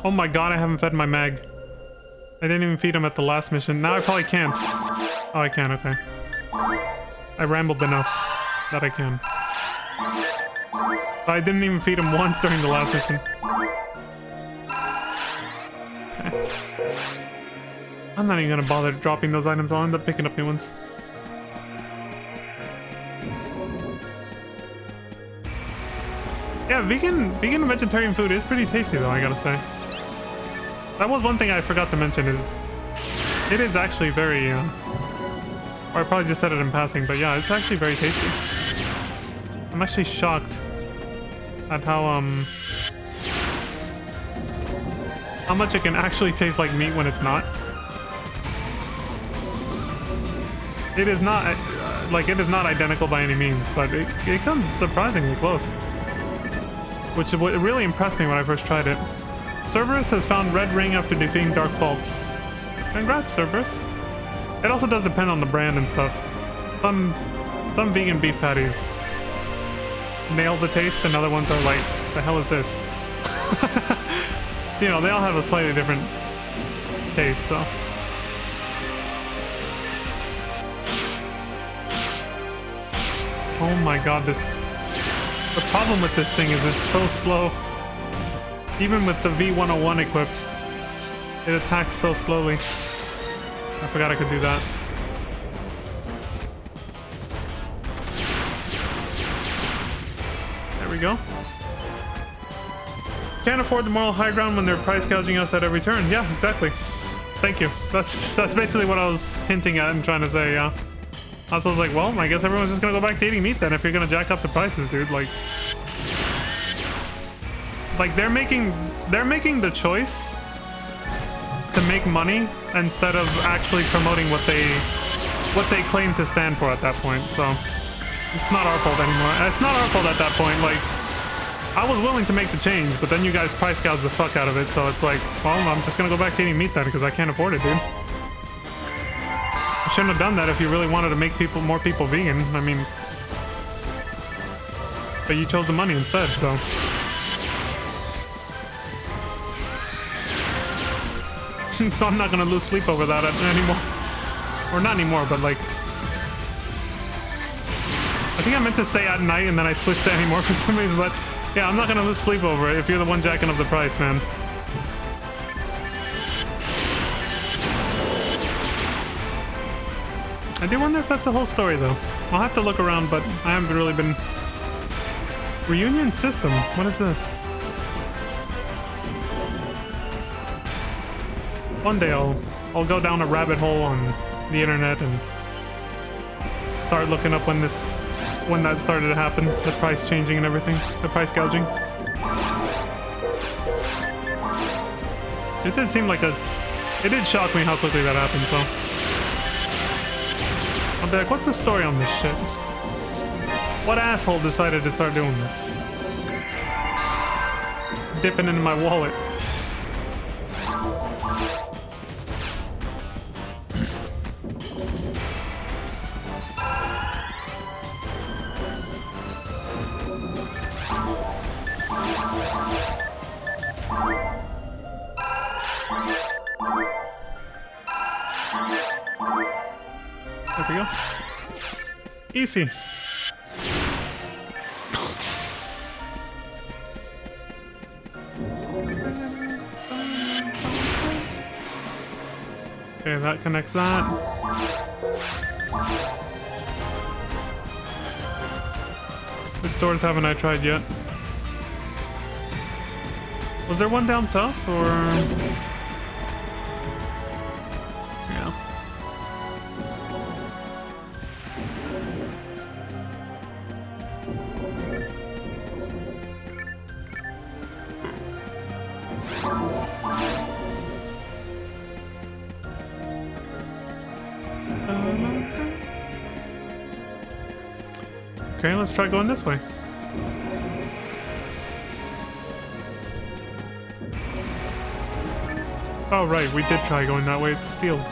Speaker 3: Oh my god, I haven't fed my mag. I didn't even feed him at the last mission. Now I probably can't. Oh, I can, okay. I rambled enough that I can. I didn't even feed him once during the last mission. I'm not even gonna bother dropping those items. I'll end up picking up new ones. Yeah, vegan and vegetarian food is pretty tasty though, I gotta say. That was one thing I forgot to mention, is it is actually very, or I probably just said it in passing, but yeah, it's actually very tasty. I'm actually shocked at how much it can actually taste like meat when it's not. It is not, it is not identical by any means, but it comes surprisingly close. Which really impressed me when I first tried it. Cerberus has found Red Ring after defeating Dark Faults. Congrats, Cerberus. It also does depend on the brand and stuff. Some vegan beef patties nail the taste, and other ones are like, the hell is this? You know, they all have a slightly different taste, so. Oh my god, the problem with this thing is it's so slow. Even with the V101 equipped, it attacks so slowly. I forgot I could do that. There we go. Can't afford the moral high ground when they're price gouging us at every turn. Yeah, exactly. Thank you. That's basically what I was hinting at and trying to say, yeah. I was like, well, I guess everyone's just gonna go back to eating meat then if you're gonna jack up the prices, dude. Like they're making the choice to make money instead of actually promoting what they claim to stand for at that point. So it's not our fault anymore. It's not our fault at that point. Like, I was willing to make the change, but then you guys price gouge the fuck out of it. So it's like, well, I'm just gonna go back to eating meat then because I can't afford it, dude. I shouldn't have done that if you really wanted to make more people vegan. I mean, but you chose the money instead, so. So I'm not gonna lose sleep over that anymore. Or not anymore, but like... I think I meant to say at night and then I switched to anymore for some reason, but... Yeah, I'm not gonna lose sleep over it if you're the one jacking up the price, man. I do wonder if that's the whole story, though. I'll have to look around, but I haven't really been... Reunion system? What is this? One day I'll go down a rabbit hole on the internet and start looking up when that started to happen, the price changing and everything, the price gouging. It did seem like it did shock me how quickly that happened, so. I'll be like, what's the story on this shit? What asshole decided to start doing this? Dipping into my wallet. There we go. Easy. Okay, that connects that. Which doors haven't I tried yet? Was there one down south, or...? Yeah. Okay, let's try going this way. Oh, right, we did try going that way. It's sealed.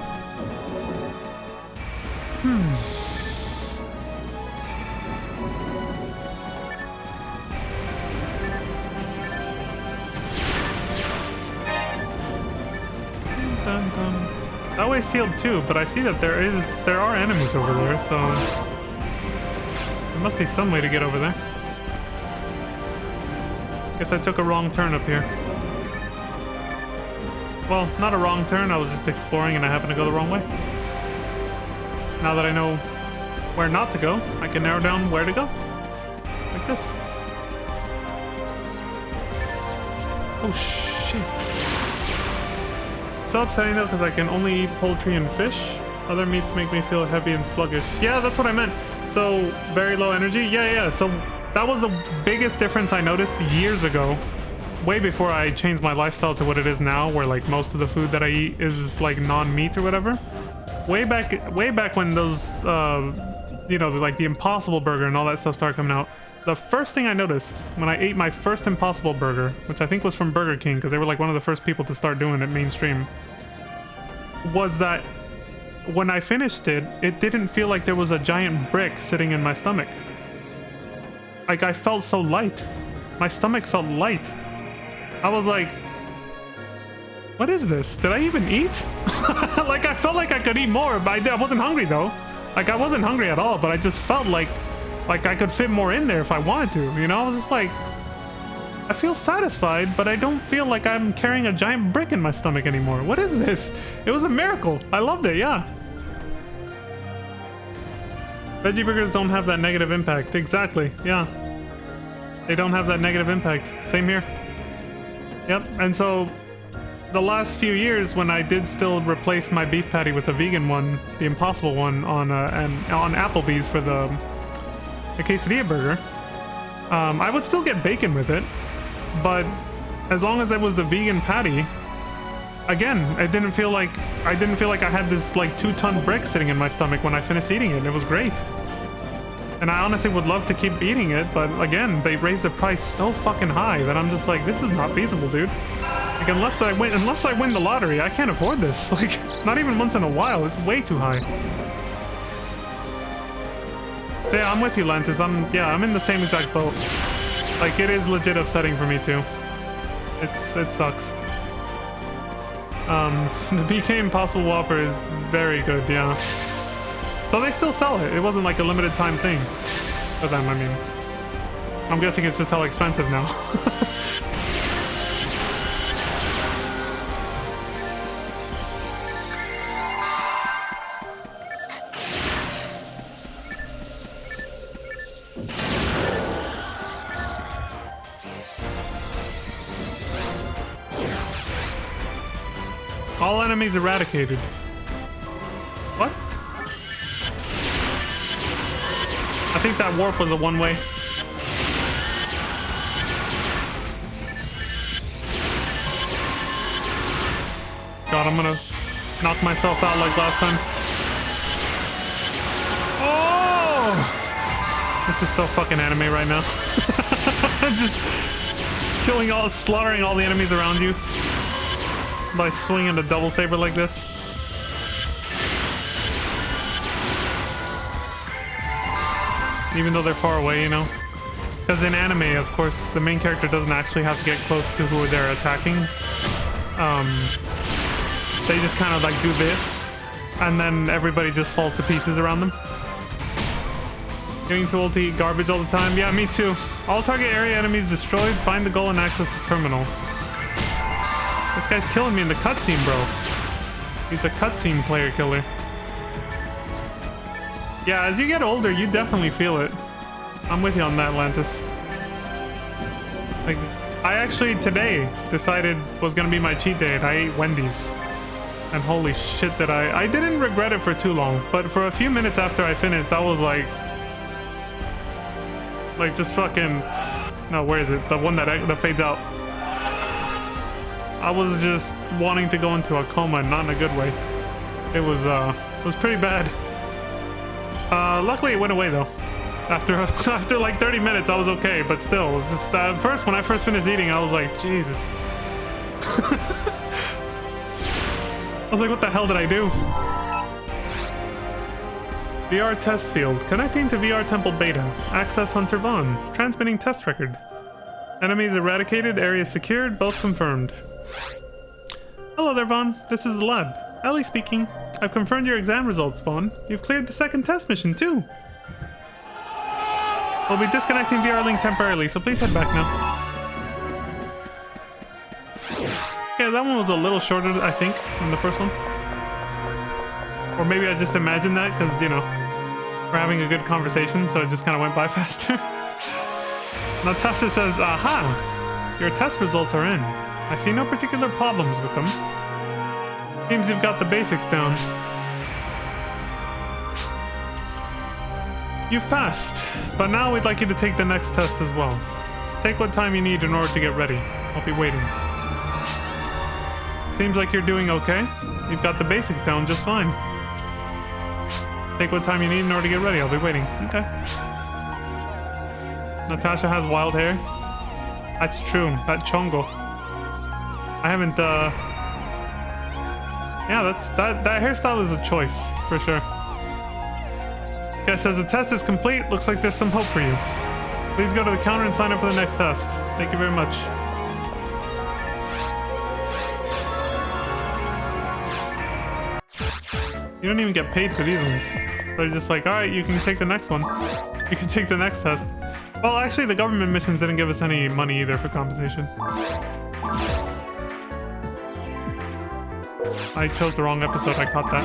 Speaker 3: That way's sealed too, but I see that there are enemies over there, so there must be some way to get over there. Guess I took a wrong turn up here. Well, not a wrong turn, I was just exploring and I happened to go the wrong way. Now that I know where not to go, I can narrow down where to go. Like this. Oh shit. So upsetting though, because I can only eat poultry and fish. Other meats make me feel heavy and sluggish. Yeah, that's what I meant. So, very low energy? Yeah. So, that was the biggest difference I noticed years ago. Way before I changed my lifestyle to what it is now, where like most of the food that I eat is like non-meat or whatever. Way back when those, you know, like the Impossible Burger and all that stuff started coming out. The first thing I noticed when I ate my first Impossible Burger, which I think was from Burger King, because they were like one of the first people to start doing it mainstream. was that when I finished it, it didn't feel like there was a giant brick sitting in my stomach. Like, I felt so light. My stomach felt light. I was like, what is this? Did I even eat? Like, I felt like I could eat more, but I wasn't hungry though. Like, I wasn't hungry at all, but I just felt like I could fit more in there if I wanted to, you know? I was just like, I feel satisfied, but I don't feel like I'm carrying a giant brick in my stomach anymore. What is this? It was a miracle. I loved it, yeah. Veggie burgers don't have that negative impact. Exactly, yeah. They don't have that negative impact. Same here. Yep, and so the last few years when I did still replace my beef patty with a vegan one, the Impossible one on Applebee's for the quesadilla burger, I would still get bacon with it, but as long as it was the vegan patty, again, I didn't feel like I had this like 2-ton brick sitting in my stomach when I finished eating it. It was great. And I honestly would love to keep eating it, but again, they raised the price so fucking high that I'm just like, this is not feasible, dude. Like, unless I win the lottery, I can't afford this. Like, not even once in a while. It's way too high. So yeah, I'm with you, Lantis. I'm in the same exact boat. Like, it is legit upsetting for me too. It sucks. The BK Impossible Whopper is very good, yeah. So they still sell it. It wasn't like a limited time thing for them, I mean. I'm guessing it's just how expensive now. All enemies eradicated. What? I think that warp was a one-way. God, I'm gonna knock myself out like last time. Oh! This is so fucking anime right now. Just slaughtering all the enemies around you by swinging the double saber like this. Even though they're far away, you know? Because in anime, of course, the main character doesn't actually have to get close to who they're attacking. They just kind of like do this, and then everybody just falls to pieces around them. Getting too old to eat garbage all the time? Yeah, me too. All target area enemies destroyed. Find the goal and access the terminal. This guy's killing me in the cutscene, bro. He's a cutscene player killer. Yeah, as you get older, you definitely feel it. I'm with you on that, Lantis. Like, I actually today decided was gonna be my cheat day and I ate Wendy's. And holy shit that I didn't regret it for too long, but for a few minutes after I finished, I was like just fucking, no, where is it? The one that fades out. I was just wanting to go into a coma, not in a good way. It was pretty bad. Luckily it went away though. After like 30 minutes, I was okay, but still, it was just when I first finished eating, I was like, Jesus. I was like, what the hell did I do? VR test field. Connecting to VR Temple Beta. Access Hunter Vaughn. Transmitting test record. Enemies eradicated. Area secured. Both confirmed. Hello there, Vaughn. This is the lab. Ellie speaking. I've confirmed your exam results, Vaughn. You've cleared the second test mission, too. We'll be disconnecting VR Link temporarily, so please head back now. Yeah, that one was a little shorter, I think, than the first one. Or maybe I just imagined that because, you know, we're having a good conversation, so it just kind of went by faster. Natasha says, aha! Your test results are in. I see no particular problems with them. Seems you've got the basics down. You've passed, but now we'd like you to take the next test as well. Take what time you need in order to get ready. I'll be waiting. Seems like you're doing okay. You've got the basics down just fine. Take what time you need in order to get ready. I'll be waiting. Okay. Natasha has wild hair. That's true. That chongo. I haven't Yeah, that hairstyle is a choice for sure. This guy says the test is complete. Looks like there's some hope for you. Please go to the counter and sign up for the next test. Thank you very much. You don't even get paid for these ones. They're just like, all right, you can take the next one. You can take the next test. Well, actually, the government missions didn't give us any money either for compensation. I chose the wrong episode. I caught that.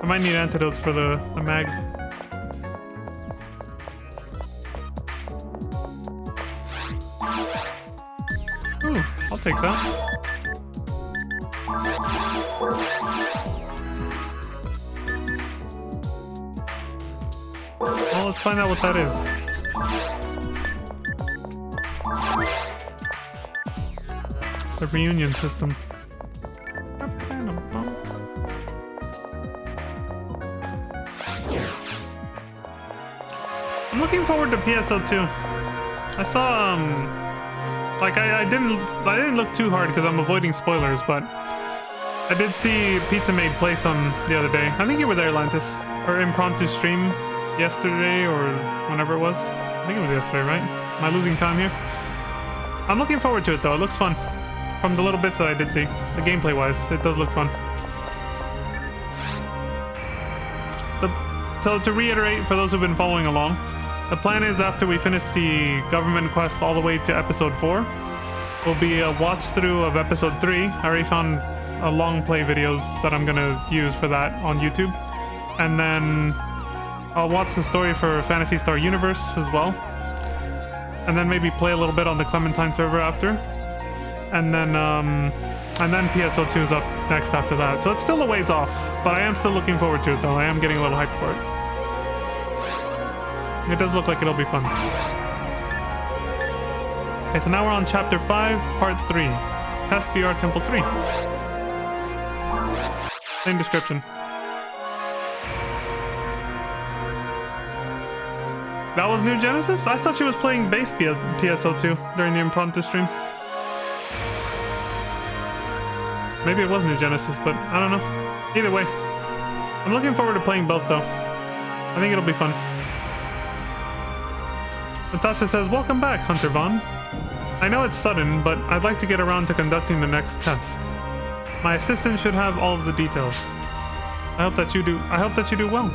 Speaker 3: I might need antidotes for the mag. Ooh, I'll take that. Well, let's find out what that is. The reunion system. I'm looking forward to PSO2. I saw like I didn't look too hard because I'm avoiding spoilers, but I did see Pizza Made play some the other day. I think you were there, Lantis, or impromptu stream yesterday or whenever it was. I think it was yesterday, right? Am I losing time here? I'm looking forward to it though. It looks fun. From the little bits that I did see, the gameplay wise, it does look fun. So to reiterate, for those who've been following along, the plan is after we finish the government quests all the way to episode 4, will be a watch through of episode 3. I already found long play videos that I'm gonna use for that on YouTube. And then I'll watch the story for Phantasy Star Universe as well. And then maybe play a little bit on the Clementine server after. And then PSO2 is up next after that. So it's still a ways off, but I am still looking forward to it though. I am getting a little hyped for it. It does look like it'll be fun. Okay, so now we're on chapter 5, part 3. Test VR Temple 3. Same description. That was New Genesis? I thought she was playing base PSO2 during the impromptu stream. Maybe it was New Genesis, but I don't know. Either way, I'm looking forward to playing both though. I think it'll be fun. Natasha says, welcome back, Hunter Vaughn. I know it's sudden, but I'd like to get around to conducting the next test. My assistant should have all of the details. I hope that you do well.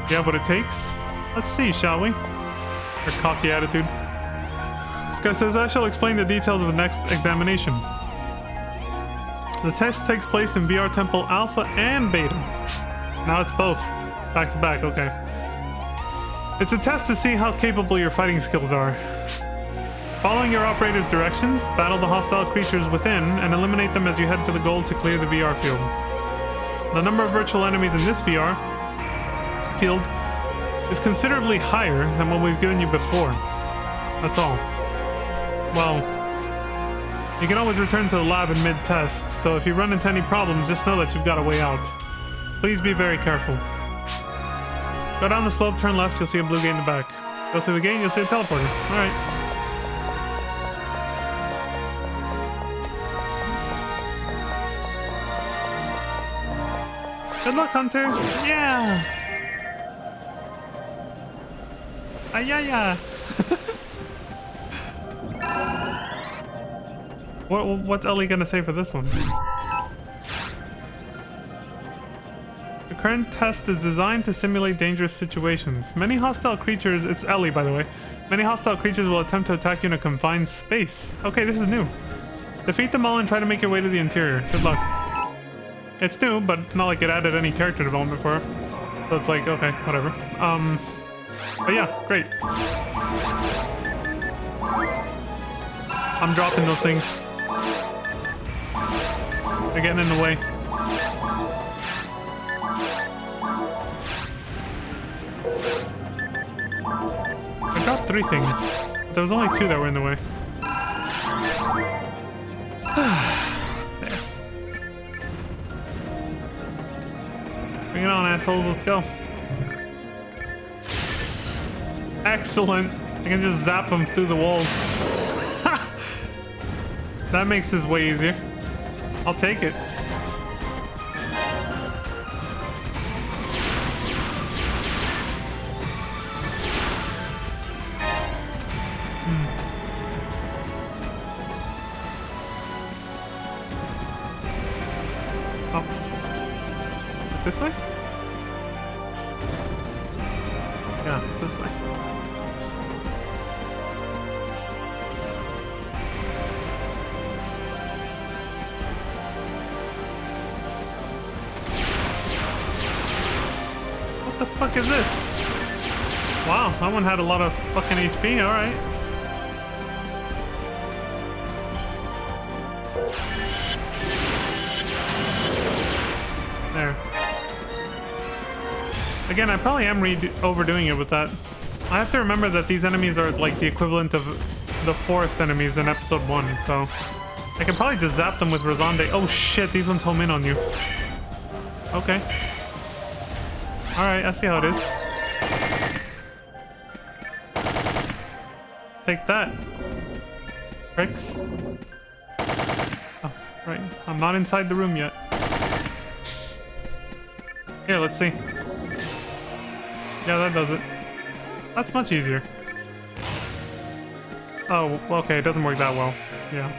Speaker 3: You have what it takes? Let's see, shall we? Her cocky attitude. This guy says, I shall explain the details of the next examination. The test takes place in VR Temple Alpha and Beta. Now it's both. Back to back, okay. It's a test to see how capable your fighting skills are. Following your operator's directions, battle the hostile creatures within and eliminate them as you head for the goal to clear the VR field. The number of virtual enemies in this VR field is considerably higher than what we've given you before. That's all. Well, you can always return to the lab in mid-test, so if you run into any problems, just know that you've got a way out. Please be very careful. Go down the slope, turn left, you'll see a blue gate in the back. Go through the gate, you'll see a teleporter. Alright. Good luck, Hunter! Yeah! Ayaya! What's Ellie gonna say for this one? The current test is designed to simulate dangerous situations. Many hostile creatures... It's Ellie, by the way. Many hostile creatures will attempt to attack you in a confined space. Okay, this is new. Defeat them all and try to make your way to the interior. Good luck. It's new, but it's not like it added any character development for her. So it's like, okay, whatever. But yeah, great. I'm dropping those things. They're getting in the way. I dropped 3 things. But there was only 2 that were in the way. There. Bring it on, assholes. Let's go. Excellent. I can just zap him through the walls. That makes this way easier. I'll take it. Oh. This way? Yeah, it's this way. What the fuck is this? Wow, that one had a lot of fucking HP, alright. There. Again, I probably am overdoing it with that. I have to remember that these enemies are like the equivalent of the forest enemies in episode 1, so I can probably just zap them with Rosande. Oh shit, these ones home in on you. Okay. Alright, I see how it is. Take that. Pricks. Oh, right. I'm not inside the room yet. Here, let's see. Yeah, that does it. That's much easier. Oh, okay, it doesn't work that well. Yeah.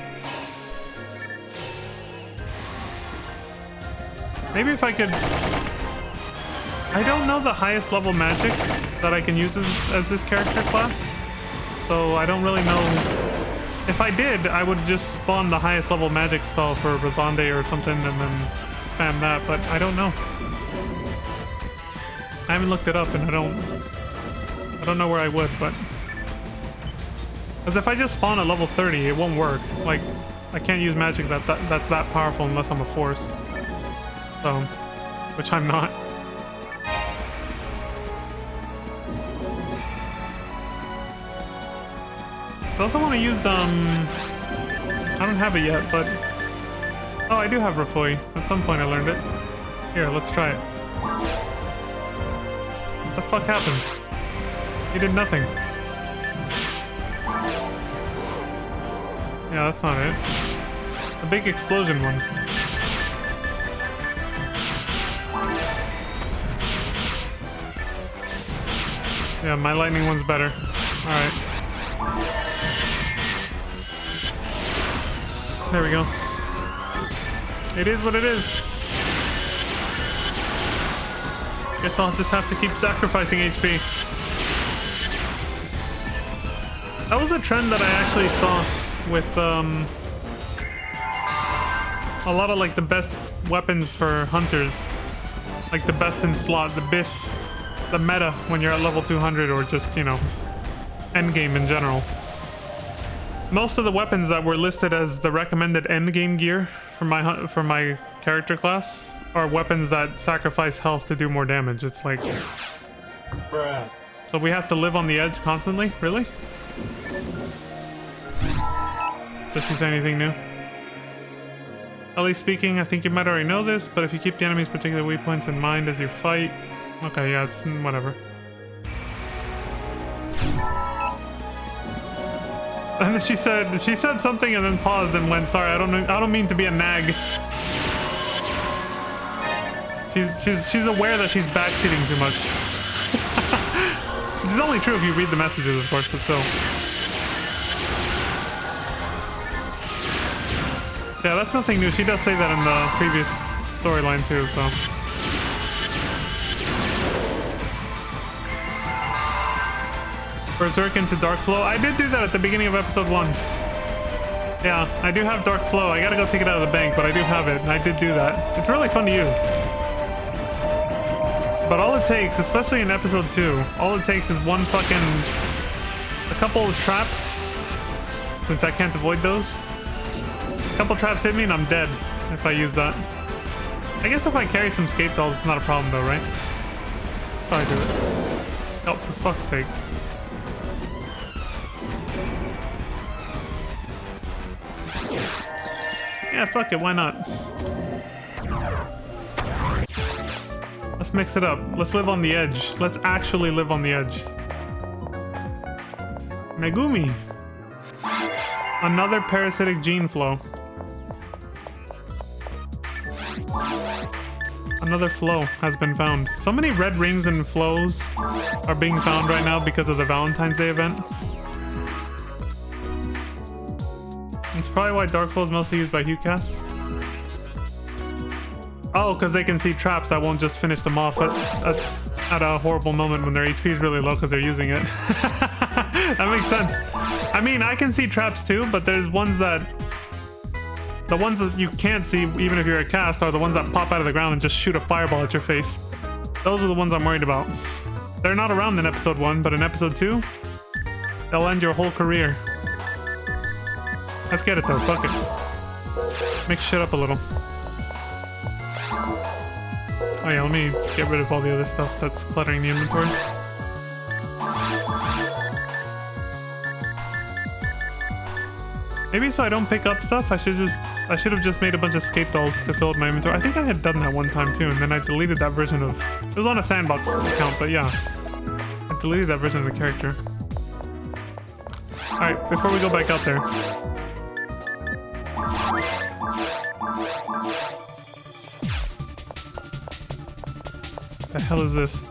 Speaker 3: Maybe if I could... I don't know the highest level magic that I can use as this character class, so I don't really know. If I did, I would just spawn the highest level magic spell for Rosande or something and then spam that, but I don't know. I haven't looked it up and I don't know where I would, but... Because if I just spawn at level 30, it won't work. Like, I can't use magic that's that powerful unless I'm a force. So, which I'm not. So I also want to use, I don't have it yet, but... Oh, I do have Rafoi. At some point I learned it. Here, let's try it. What the fuck happened? He did nothing. Yeah, that's not it. The big explosion one. Yeah, my lightning one's better. Alright. There we go. It is what it is. Guess I'll just have to keep sacrificing HP. That was a trend that I actually saw with a lot of like the best weapons for hunters. Like the best in slot, the BIS, the meta when you're at level 200 or just, you know, endgame in general. Most of the weapons that were listed as the recommended endgame gear for my character class are weapons that sacrifice health to do more damage. It's like... Bruh. So we have to live on the edge constantly? Really? Does she say anything new? At least speaking, I think you might already know this, but if you keep the enemy's particular weak points in mind as you fight... Okay, yeah, it's whatever. And then she said something and then paused and went, sorry, I don't mean to be a nag. She's aware that she's backseating too much. This is only true if you read the messages, of course, but still. Yeah, that's nothing new. She does say that in the previous storyline too, so. Berserk into Dark Flow. I did do that at the beginning of episode 1. Yeah, I do have Dark Flow. I gotta go take it out of the bank, but I do have it. I did do that. It's really fun to use. But all it takes, especially in episode 2, all it takes is a couple of traps, since I can't avoid those. A couple traps hit me and I'm dead if I use that. I guess if I carry some scape dolls, it's not a problem though, right? Probably do it. Oh, for fuck's sake. Yeah, fuck it, why not? Let's mix it up. Let's live on the edge. Let's actually live on the edge. Megumi. Another parasitic gene flow. Another flow has been found. So many red rings and flows are being found right now because of the Valentine's Day event. It's probably why Dark Flow is mostly used by Hucasts. Oh, because they can see traps that won't just finish them off at a horrible moment when their HP is really low because they're using it. That makes sense. I mean, I can see traps too, but there's ones that... The ones that you can't see, even if you're a cast, are the ones that pop out of the ground and just shoot a fireball at your face. Those are the ones I'm worried about. They're not around in episode 1, but in episode 2, they'll end your whole career. Let's get it though, fuck it. Mix shit up a little. Oh yeah, let me get rid of all the other stuff that's cluttering the inventory. Maybe so I don't pick up stuff, I should have just made a bunch of skate dolls to fill up my inventory. I think I had done that one time too, and then I deleted that version of... It was on a sandbox account, but yeah. I deleted that version of the character. Alright, before we go back out there. The hell is this?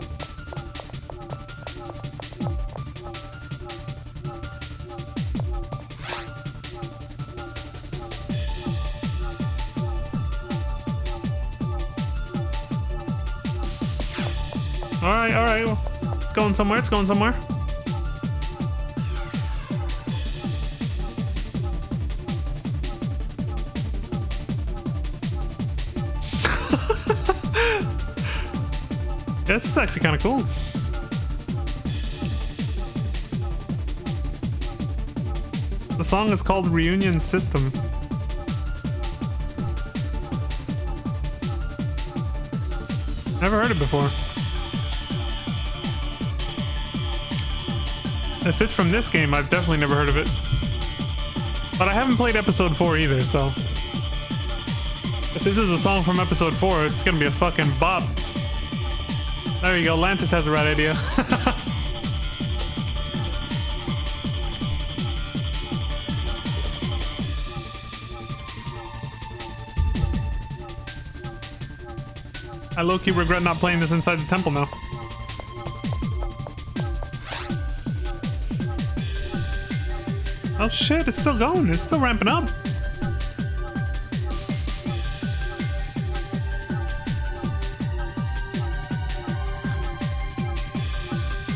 Speaker 3: Alright, well, it's going somewhere, it's going somewhere. Yeah, this is actually kind of cool. The song is called Reunion System. Never heard it before. If it's from this game, I've definitely never heard of it. But I haven't played episode 4 either, so... If this is a song from episode 4, it's gonna be a fucking bop. There you go, Lantis has a right idea. I low-key regret not playing this inside the temple now. Oh shit, it's still going. It's still ramping up.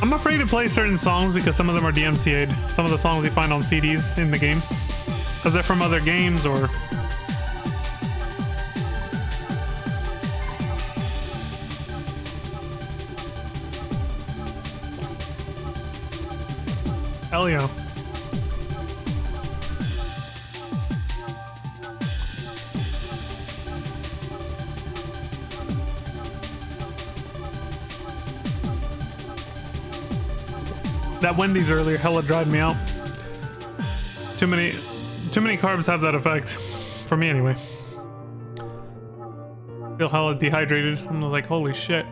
Speaker 3: I'm afraid to play certain songs because some of them are DMCA'd. Some of the songs you find on CDs in the game. Because they're from other games or... Hell yeah. That Wendy's earlier hella drive me out. Too many carbs have that effect. For me anyway. Feel hella dehydrated. I'm like, holy shit.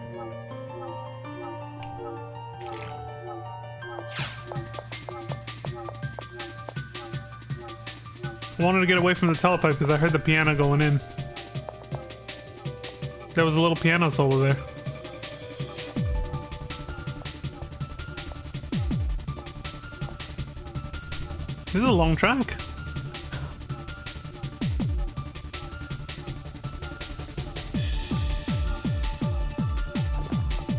Speaker 3: I wanted to get away from the telepipe because I heard the piano going in. There was a little piano solo there. This is a long track.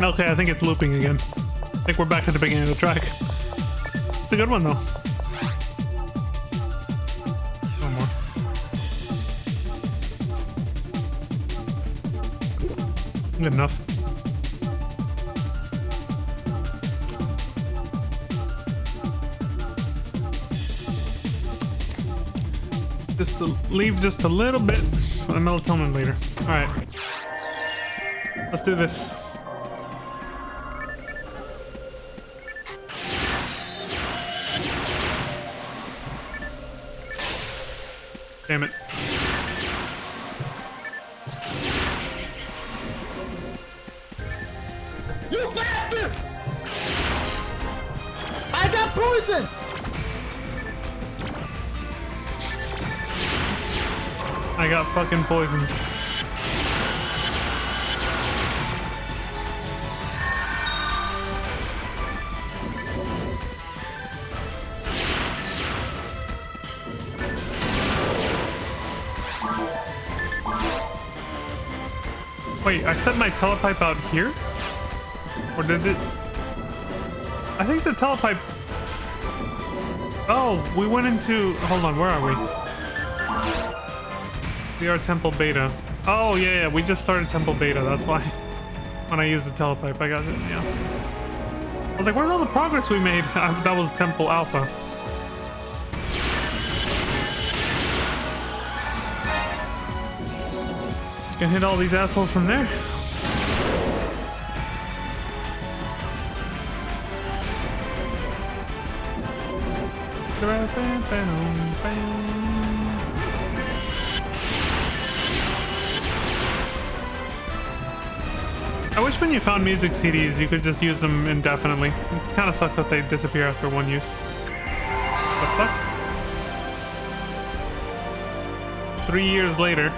Speaker 3: Okay, I think it's looping again. I think we're back at the beginning of the track. It's a good one though. One more. Good enough. Just to leave just a little bit for the melatonin later. Alright. Let's do this. Damn it.
Speaker 4: You bastard! I got poison!
Speaker 3: I got fucking poisoned. Wait, I set my telepipe out here? Or did it... I think the telepipe... Oh, we went into... Hold on, where are we? We are Temple Beta. Oh, yeah, we just started Temple Beta, that's why. When I used the telepipe, I got it, yeah. I was like, where's all the progress we made? That was Temple Alpha. Can hit all these assholes from there. I wish when you found music CDs, you could just use them indefinitely. It kind of sucks that they disappear after one use. The fuck? 3 years later.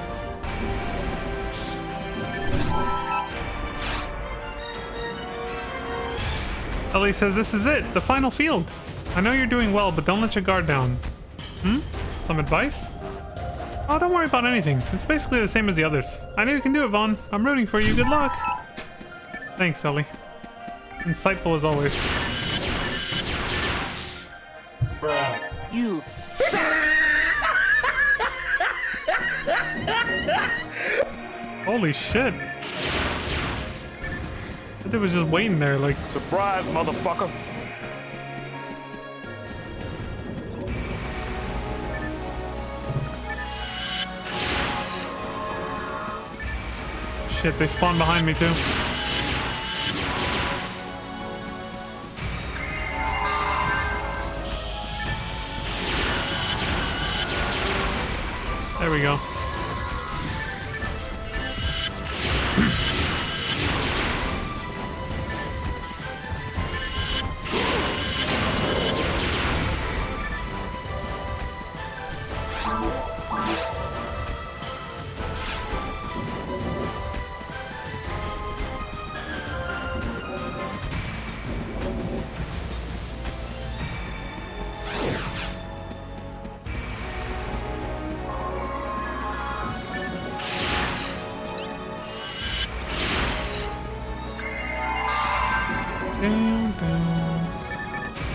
Speaker 3: Ellie says, this is it, the final field. I know you're doing well, but don't let your guard down. Some advice? Oh, don't worry about anything. It's basically the same as the others. I know you can do it, Vaughn. I'm rooting for you. Good luck. Thanks, Ellie. Insightful as always.
Speaker 2: Bruh, you suck.
Speaker 3: Holy shit. That dude was just waiting there, like...
Speaker 2: Surprise, motherfucker.
Speaker 3: Shit, they spawned behind me too. There we go.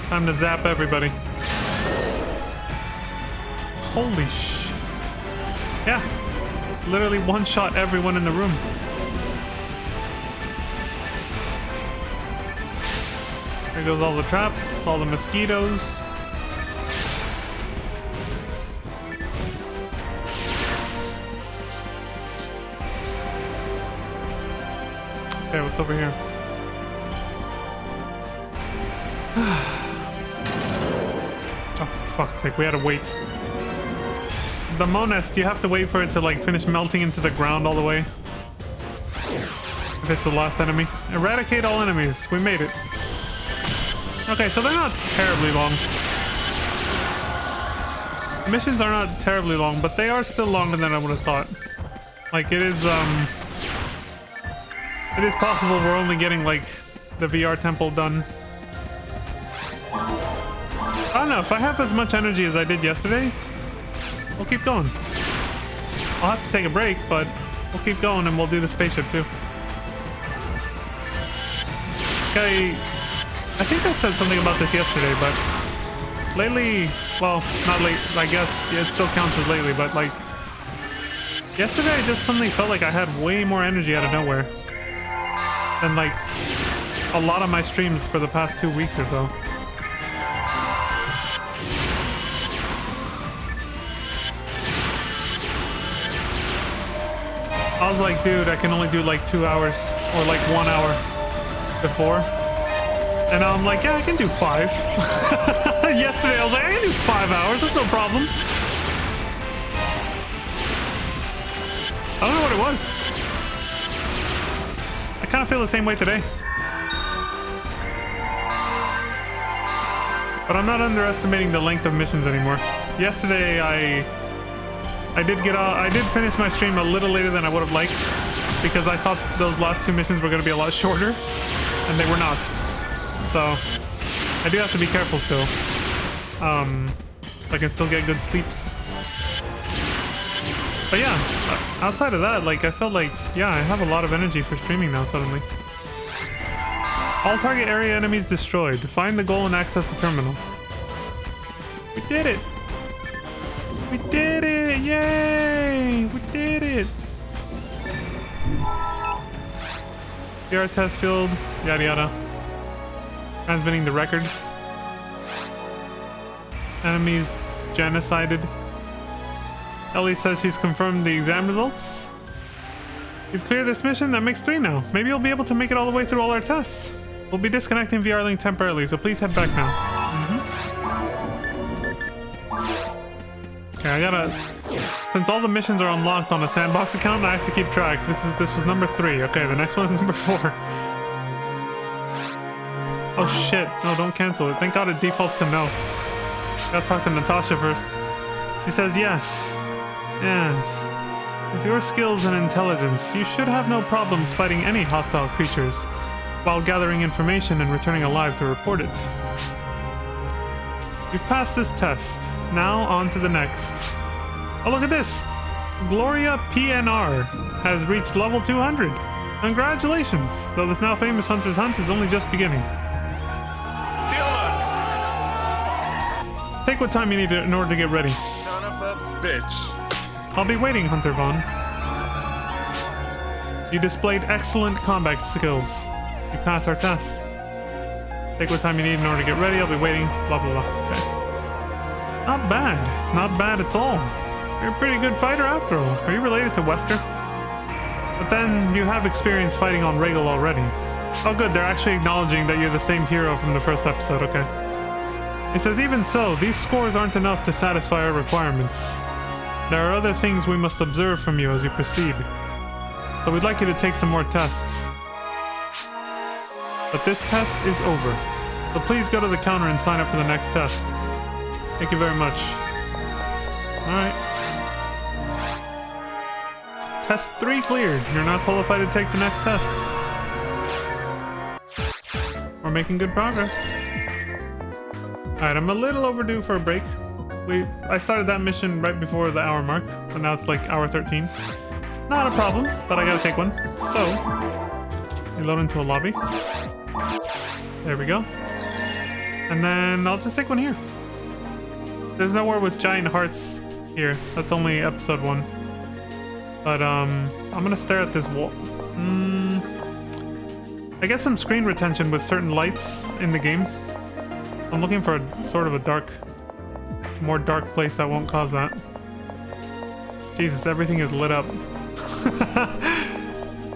Speaker 3: Time to zap everybody. Holy sh... Yeah. Literally one-shot everyone in the room. There goes all the traps, all the mosquitoes. Okay, what's over here? Oh, for fuck's sake, we had to wait. The Monest, you have to wait for it to like finish melting into the ground all the way. If it's the last enemy. Eradicate all enemies. We made it. Okay, so they're not terribly long. Missions are not terribly long, but they are still longer than I would have thought. Like, it is possible we're only getting, like, the VR temple done. I don't know, if I have as much energy as I did yesterday, we'll keep going. I'll have to take a break, but we'll keep going and we'll do the spaceship too. Okay, I think I said something about this yesterday, but lately, well, not late, I guess it still counts as lately, but like, yesterday I just suddenly felt like I had way more energy out of nowhere than like a lot of my streams for the past 2 weeks or so. I was like, dude, I can only do like 2 hours or like 1 hour before. And now I'm like, yeah, I can do 5. Yesterday I was like, I can do 5 hours, that's no problem. I don't know what it was. I kind of feel the same way today. But I'm not underestimating the length of missions anymore. Yesterday I did finish my stream a little later than I would have liked because I thought those last 2 missions were going to be a lot shorter, and they were not. So I do have to be careful still. So I can still get good sleeps. But yeah, outside of that, like I felt like, yeah, I have a lot of energy for streaming now suddenly. All target area enemies destroyed. Find the goal and access the terminal. We did it! We did it! Yay! We did it! PR test field, yada yada. Transmitting the record. Enemies genocided. Ellie says she's confirmed the exam results. You've cleared this mission, that makes 3 now. Maybe you'll be able to make it all the way through all our tests. We'll be disconnecting VR Link temporarily, so please head back now. Okay, I gotta... Since all the missions are unlocked on a sandbox account, I have to keep track. This was number 3. Okay, the next one is number 4. Oh shit. No, don't cancel it. Thank God it defaults to no. Gotta talk to Natasha first. She says yes. Yes. With your skills and intelligence, you should have no problems fighting any hostile creatures while gathering information and returning alive to report it. You've passed this test. Now on to the next. Oh, look at this! Gloria PNR has reached level 200. Congratulations! Though this now famous hunter's hunt is only just beginning. Take what time you need in order to get ready.
Speaker 2: Son of a bitch.
Speaker 3: I'll be waiting, Hunter Vaughn. You displayed excellent combat skills. You passed our test. Take what time you need in order to get ready. I'll be waiting. Blah, blah, blah. Okay. Not bad. Not bad at all. You're a pretty good fighter after all. Are you related to Wesker? But then you have experience fighting on Regal already. Oh good, they're actually acknowledging that you're the same hero from the first episode. Okay. It says, even so, these scores aren't enough to satisfy our requirements. There are other things we must observe from you as you proceed. So we'd like you to take some more tests. But this test is over. So please go to the counter and sign up for the next test. Thank you very much. Alright. Test 3 cleared. You're not qualified to take the next test. We're making good progress. Alright, I'm a little overdue for a break. I started that mission right before the hour mark, but now it's like hour 13. Not a problem, but I gotta take one. So, we load into a lobby. There we go. And then I'll just take one here. There's nowhere with giant hearts here. That's only episode 1. But I'm gonna stare at this wall. I get some screen retention with certain lights in the game. I'm looking for a sort of a more dark place that won't cause that. Jesus, everything is lit up.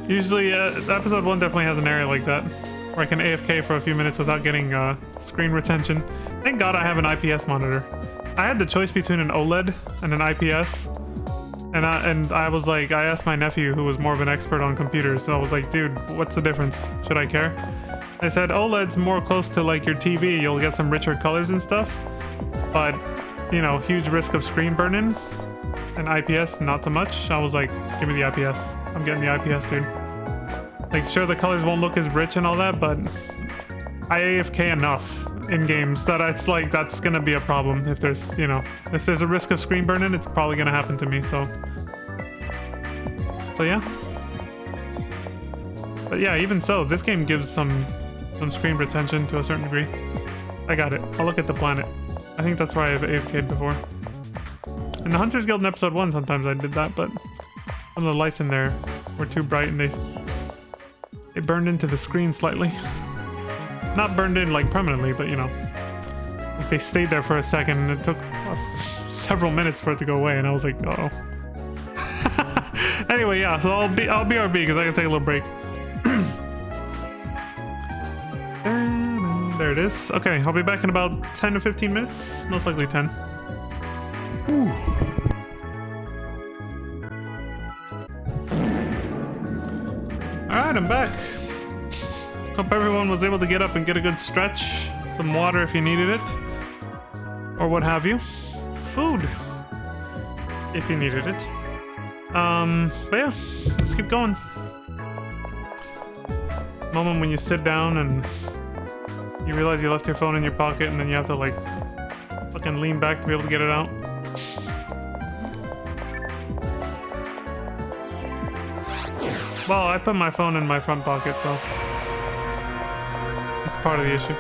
Speaker 3: Usually, episode 1 definitely has an area like that, where I can AFK for a few minutes without getting screen retention. Thank God I have an IPS monitor. I had the choice between an OLED and an IPS, and I was like, I asked my nephew, who was more of an expert on computers, so I was like, dude, what's the difference? Should I care? They said OLED's more close to like your TV, you'll get some richer colors and stuff, but you know, huge risk of screen burn-in, and IPS not so much. I was like, give me the IPS. I'm getting the IPS, dude. Like, sure, the colors won't look as rich and all that, but I AFK enough in games that it's like, that's gonna be a problem. If there's, you know, if there's a risk of screen burn-in, it's probably gonna happen to me, so yeah. But yeah, even so, this game gives some screen retention to a certain degree. I got it. I'll look at the planet. I think that's where I've AFK'd before. In the Hunters Guild in episode 1, sometimes I did that, but some of the lights in there were too bright and they burned into the screen slightly. Not burned in like permanently, but you know, like they stayed there for a second and it took several minutes for it to go away, and I was like, uh-oh. Anyway, yeah, so I'll BRB because I can take a little break. There it is. Okay, I'll be back in about 10 to 15 minutes. Most likely 10. Ooh. Alright, I'm back. Hope everyone was able to get up and get a good stretch. Some water if you needed it. Or what have you. Food. if you needed it. But yeah, let's keep going. Moment when you sit down and you realize you left your phone in your pocket and then you have to like fucking lean back to be able to get it out. Well, I put my phone in my front pocket, so it's part of the issue.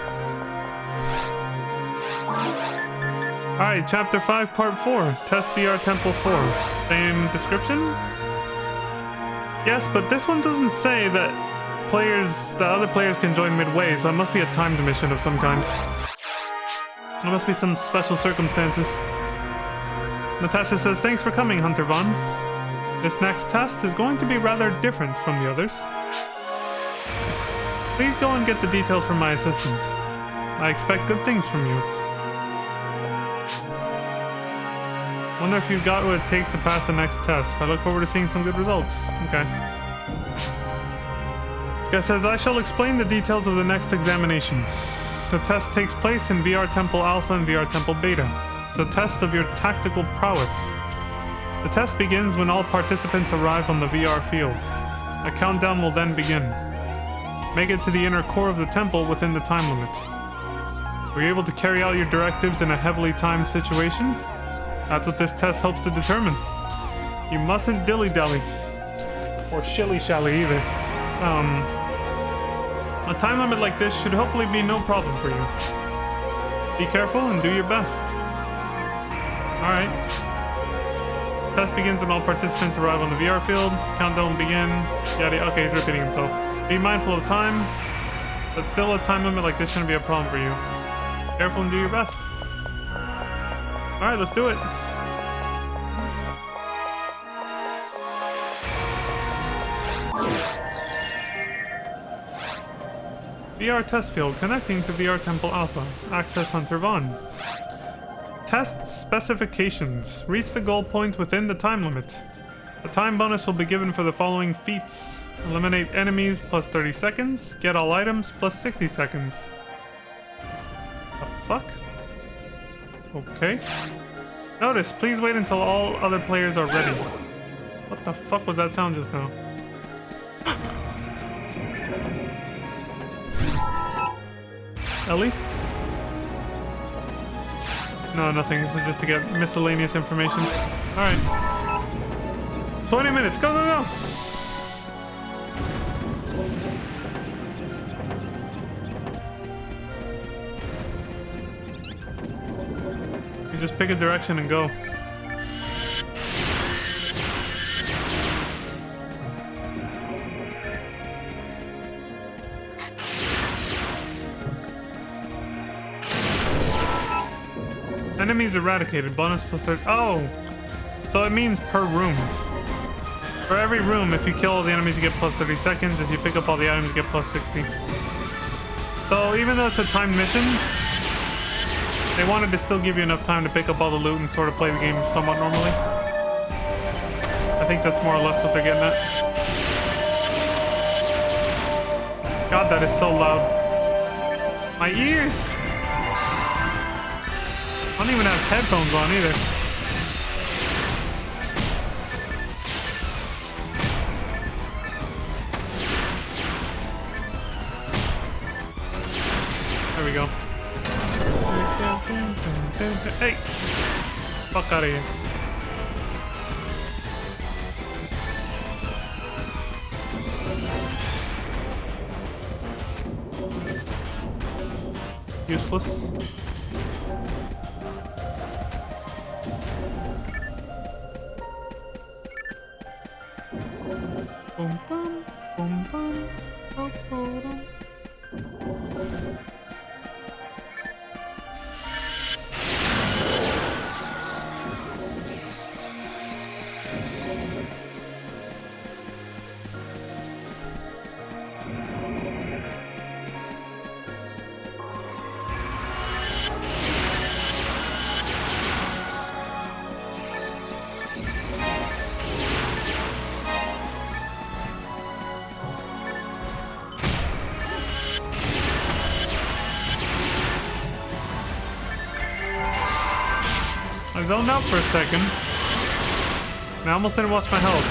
Speaker 3: Alright, Chapter 5, Part 4. Test VR Temple 4. Same description? Yes, but this one doesn't say that the other players can join midway, so it must be a timed mission of some kind. There must be some special circumstances. Natasha says, thanks for coming, Hunter Von. This next test is going to be rather different from the others. Please go and get the details from my assistant. I expect good things from you. Wonder if you've got what it takes to pass the next test. I look forward to seeing some good results. Okay. This guy says, I shall explain the details of the next examination. The test takes place in VR Temple Alpha and VR Temple Beta. It's a test of your tactical prowess. The test begins when all participants arrive on the VR field. A countdown will then begin. Make it to the inner core of the temple within the time limit. Were you able to carry out your directives in a heavily timed situation? That's what this test hopes to determine. You mustn't dilly-dally. Or shilly-shally either. A time limit like this should hopefully be no problem for you. Be careful and do your best. Alright. Test begins when all participants arrive on the VR field. Countdown will begin. Yada. Okay, he's repeating himself. Be mindful of time, but still a time limit like this shouldn't be a problem for you. Careful and do your best. Alright, let's do it. VR test field connecting to VR Temple Alpha. Access Hunter Von. Test specifications. Reach the goal point within the time limit. A time bonus will be given for the following feats. Eliminate enemies plus 30 seconds. Get all items plus 60 seconds. The fuck? Okay. Notice, please wait until all other players are ready. What the fuck was that sound just now? Ellie? No, nothing. This is just to get miscellaneous information. Alright. 20 minutes. Go, go, go! You just pick a direction and go. Enemies eradicated. Bonus plus 30. Oh! So it means per room. For every room, if you kill all the enemies, you get plus 30 seconds. If you pick up all the items, you get plus 60. So even though it's a timed mission, they wanted to still give you enough time to pick up all the loot and sort of play the game somewhat normally. I think that's more or less what they're getting at. God, that is so loud. My ears! I don't even have headphones on either. There we go. Hey! Fuck out of here. Useless. Boom, bum, boom, bum, bum, bum. I zoned out for a second. I almost didn't watch my health.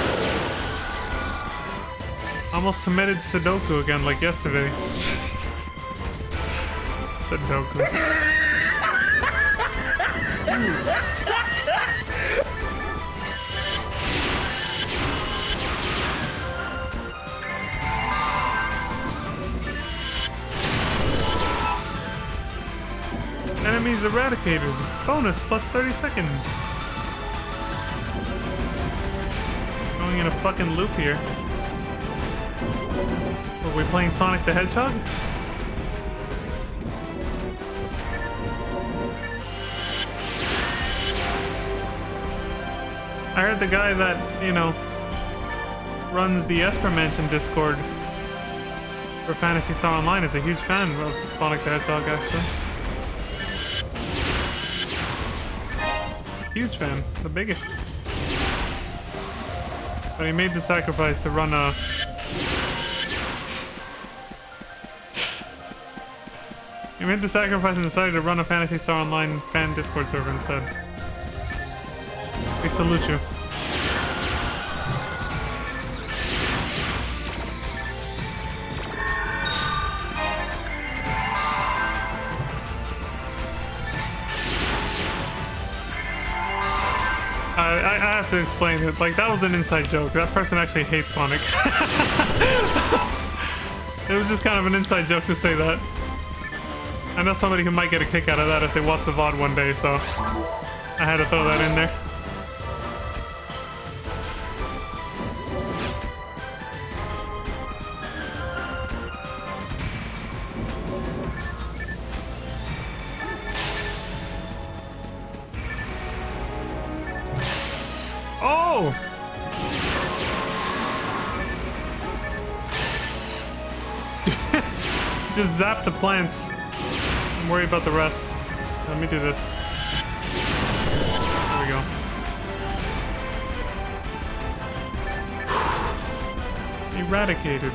Speaker 3: Almost committed Sudoku again like yesterday. Sudoku. Enemies eradicated. Bonus plus 30 seconds. Going in a fucking loop here. Are we playing Sonic the Hedgehog? I heard the guy that, you know, runs the Esper Mansion Discord for Phantasy Star Online is a huge fan of Sonic the Hedgehog, actually. Huge fan, the biggest. But he made the sacrifice to run a... He made the sacrifice and decided to run a Phantasy Star Online fan Discord server instead. We salute you. I have to explain it. Like, that was an inside joke. That person actually hates Sonic. It was just kind of an inside joke to say that. I know somebody who might get a kick out of that if they watch the VOD one day, so I had to throw that in there. Oh! Just zap the plants. Don't worry about the rest. Let me do this. There we go. Eradicated.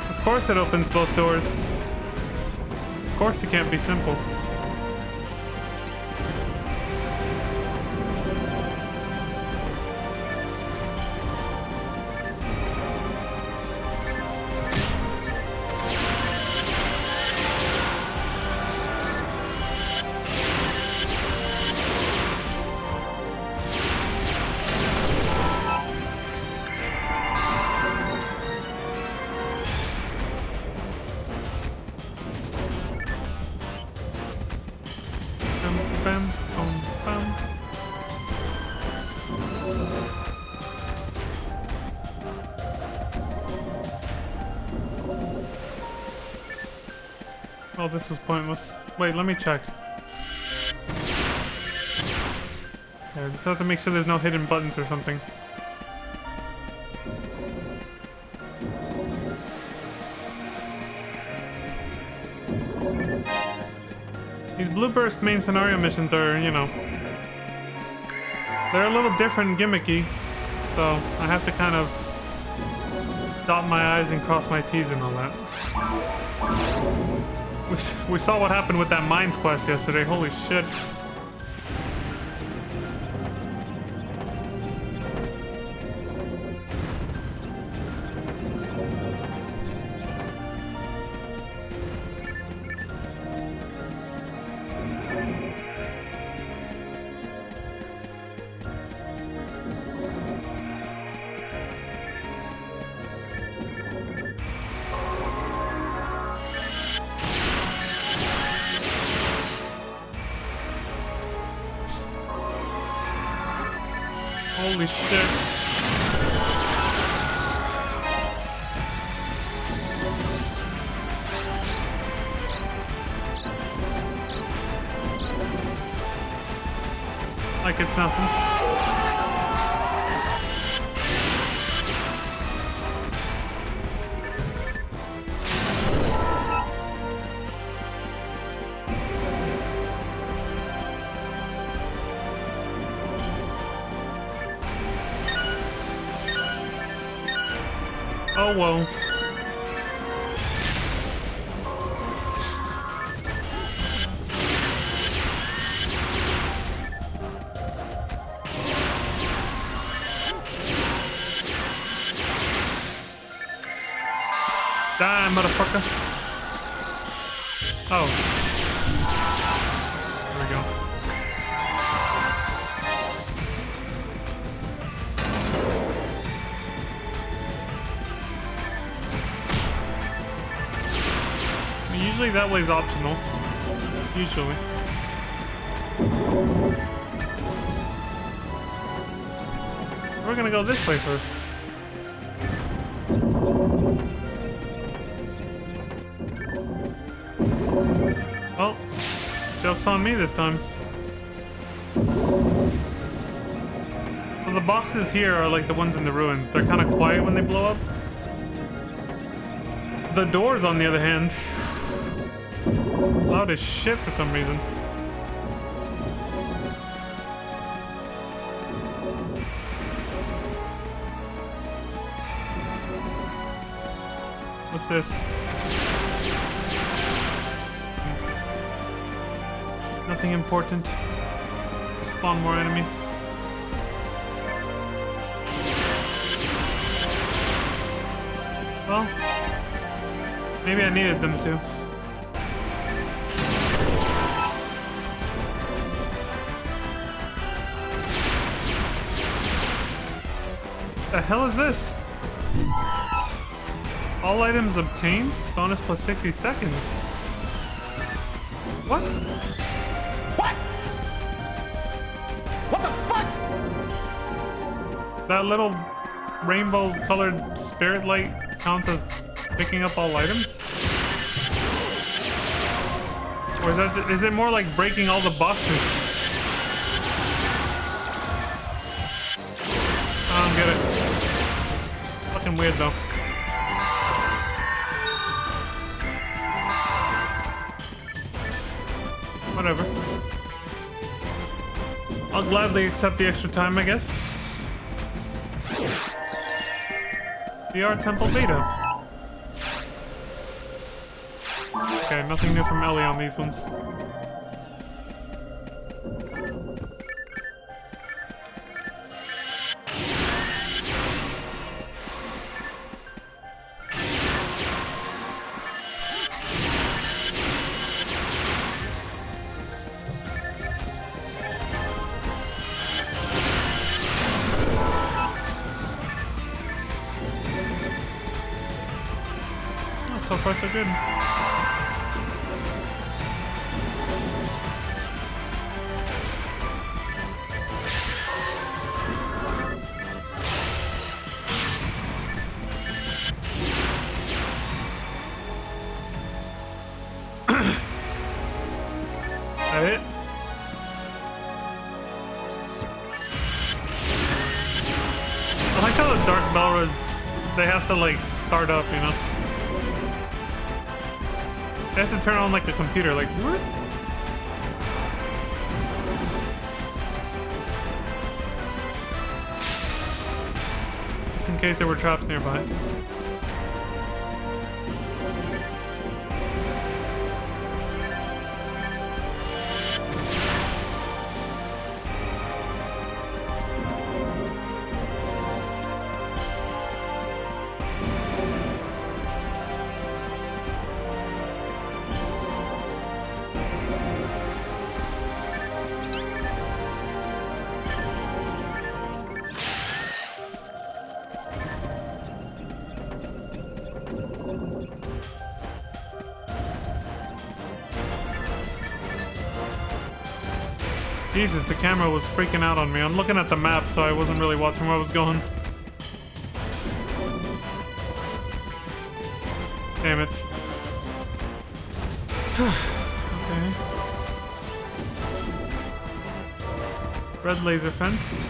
Speaker 3: Of course it opens both doors. Of course it can't be simple. Oh, this is pointless. Wait, let me check. Yeah, I just have to make sure there's no hidden buttons or something. These Blue Burst main scenario missions are, you know, they're a little different and gimmicky, so I have to kind of dot my I's and cross my T's and all that. We saw what happened with that Mines quest yesterday, holy shit. Holy shit. Like it's nothing. Oh, whoa. Die, motherfucker. Oh. There we go. Usually that way's optional. Usually. We're gonna go this way first. Well, joke's on me this time. So the boxes here are like the ones in the ruins. They're kind of quiet when they blow up. The doors, on the other hand, loud as shit for some reason. What's this? Nothing important. Spawn more enemies. Well, maybe I needed them to. The hell is this? All items obtained? Bonus plus 60 seconds. What?
Speaker 2: What? What the fuck?
Speaker 3: That little rainbow colored spirit light counts as picking up all items? Or is it more like breaking all the boxes? I don't get it. Fucking weird though. Whatever. I'll gladly accept the extra time, I guess. VR Temple Beta. Okay, nothing new from Ellie on these ones. So far so good. That it? I like how the Dark Belras, they have to like start up, you know? They have to turn on like the computer, like what? Just in case there were traps nearby. Jesus, the camera was freaking out on me. I'm looking at the map, so I wasn't really watching where I was going. Damn it. Okay. Red laser fence.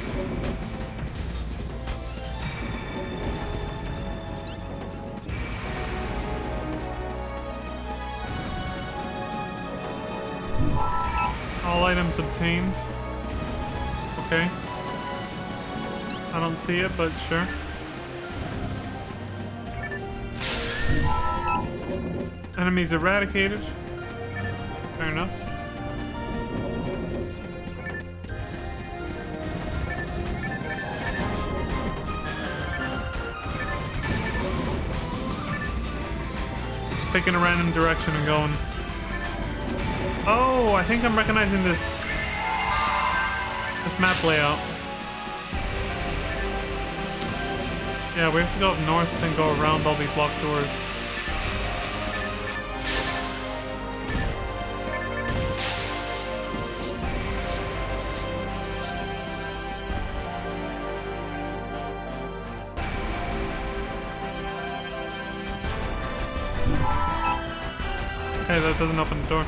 Speaker 3: All items obtained. Okay. I don't see it, but sure. Enemies eradicated. Fair enough. picking a random direction and going. Oh, I think I'm recognizing this map layout. Yeah, we have to go up north and go around all these locked doors. Okay, that doesn't open the door.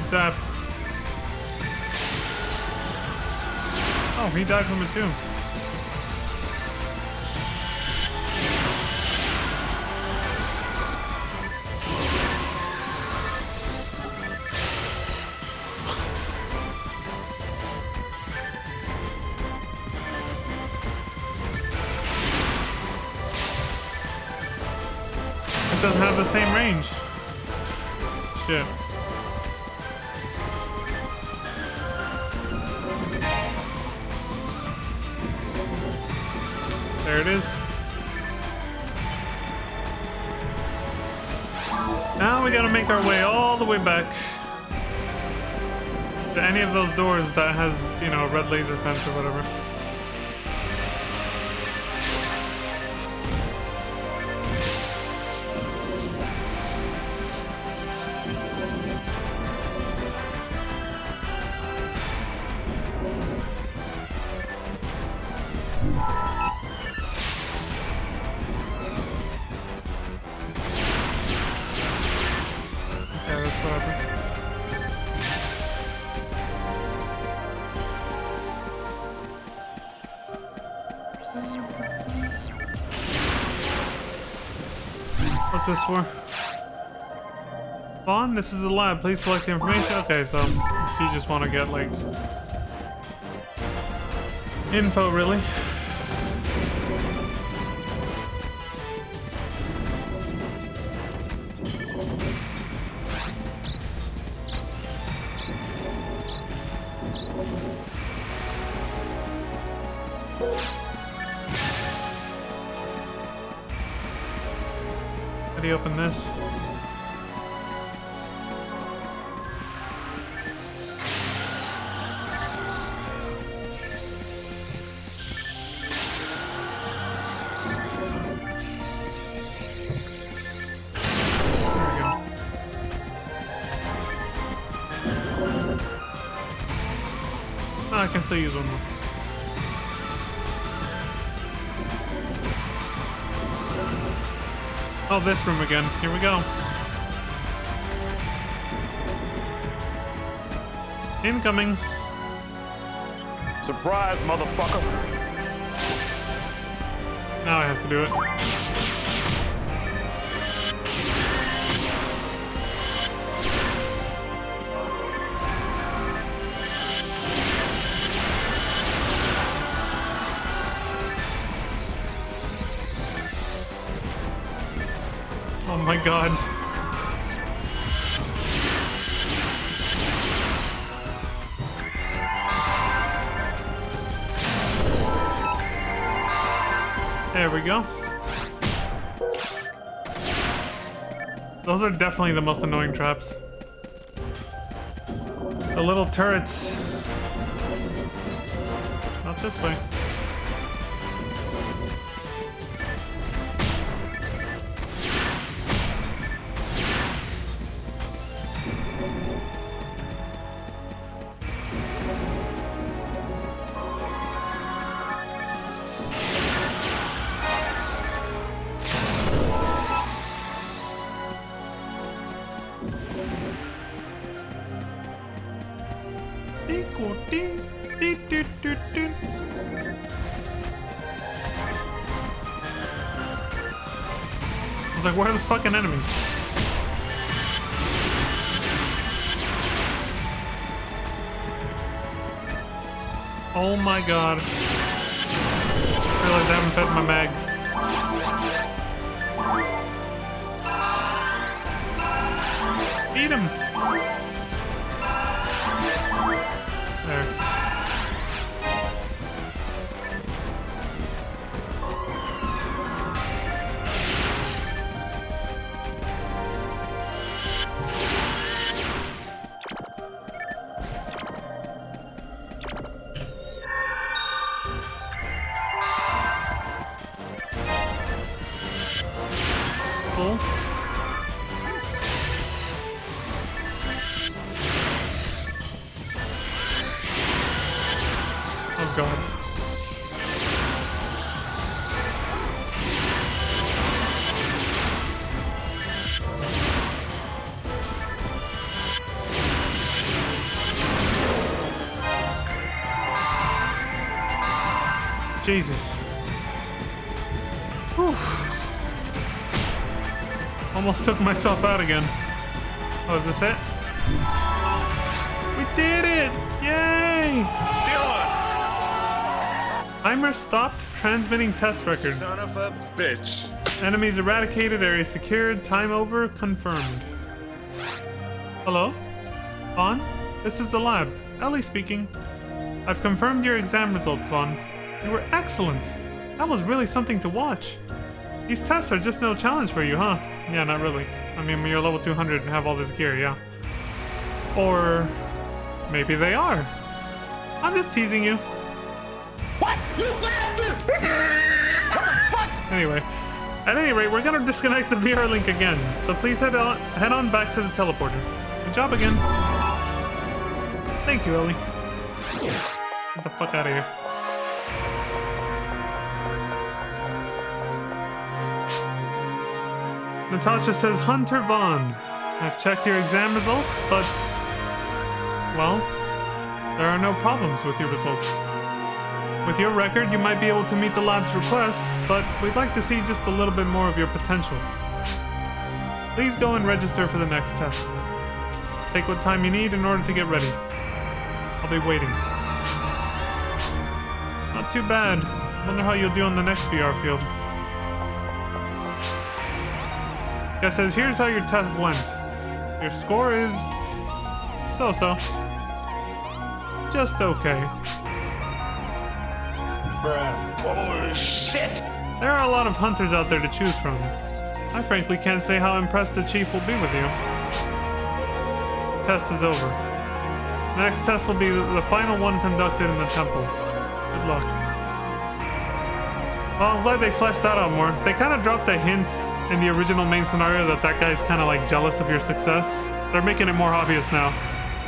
Speaker 3: Zapped. Oh, he died from it too. It doesn't have the same range. Shit. There it is. Now we gotta make our way all the way back to any of those doors that has, you know, a red laser fence or whatever. What's this for? Spawn, this is the lab. Please select the information. Okay, so you just want to get like info, really. How do you open this? There we go. Oh, I can still use one more. Oh, this room again. Here we go. Incoming.
Speaker 2: Surprise, motherfucker.
Speaker 3: Now I have to do it. Oh my god. There we go. Those are definitely the most annoying traps. The little turrets. Not this way. I was like, where are the fucking enemies? Oh my god. I realized I haven't fed my mag. Eat him! There. Cool. Oh god. Jesus. Whew. Almost took myself out again. Oh, is this it? We did it! Yay!
Speaker 2: Dylan!
Speaker 3: Timer stopped. Transmitting test record.
Speaker 2: Son of a bitch.
Speaker 3: Enemies eradicated. Area secured. Time over. Confirmed. Hello? Vaughn? This is the lab. Ellie speaking. I've confirmed your exam results, Vaughn. You were excellent. That was really something to watch. These tests are just no challenge for you, huh? Yeah, not really. I mean, you're level 200 and have all this gear, yeah. Or maybe they are. I'm just teasing you.
Speaker 4: What? You bastard!
Speaker 3: Anyway, at any rate, we're gonna disconnect the VR link again, so please head on back to the teleporter. Good job again. Thank you, Ellie. Get the fuck out of here. Natasha says, Hunter Vaughn, I've checked your exam results, but, well, there are no problems with your results. With your record, you might be able to meet the lab's requests, but we'd like to see just a little bit more of your potential. Please go and register for the next test. Take what time you need in order to get ready. I'll be waiting. Not too bad. Wonder how you'll do on the next VR field. Guy says, here's how your test went. Your score is... so-so. Just okay.
Speaker 2: Bruh. Holy shit!
Speaker 3: There are a lot of hunters out there to choose from. I frankly can't say how impressed the chief will be with you. The test is over. The next test will be the final one conducted in the temple. Good luck. Well, I'm glad they fleshed that out more. They kind of dropped a hint in the original main scenario that guy's kind of like jealous of your success. They're making it more obvious now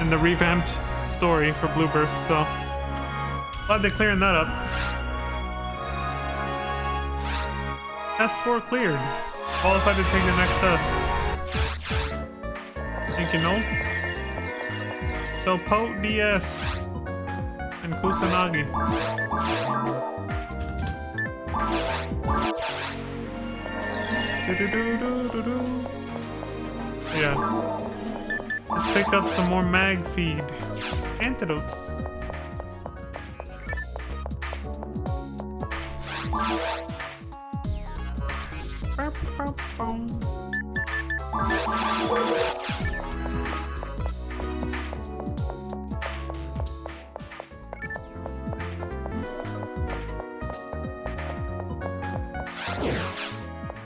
Speaker 3: in the revamped story for Blue Burst, so glad they're clearing that up. S4 cleared. Qualified to take the next test. Thank you, Noel. So Po DS and Kusanagi. Yeah. Let's pick up some more mag feed. Antidotes.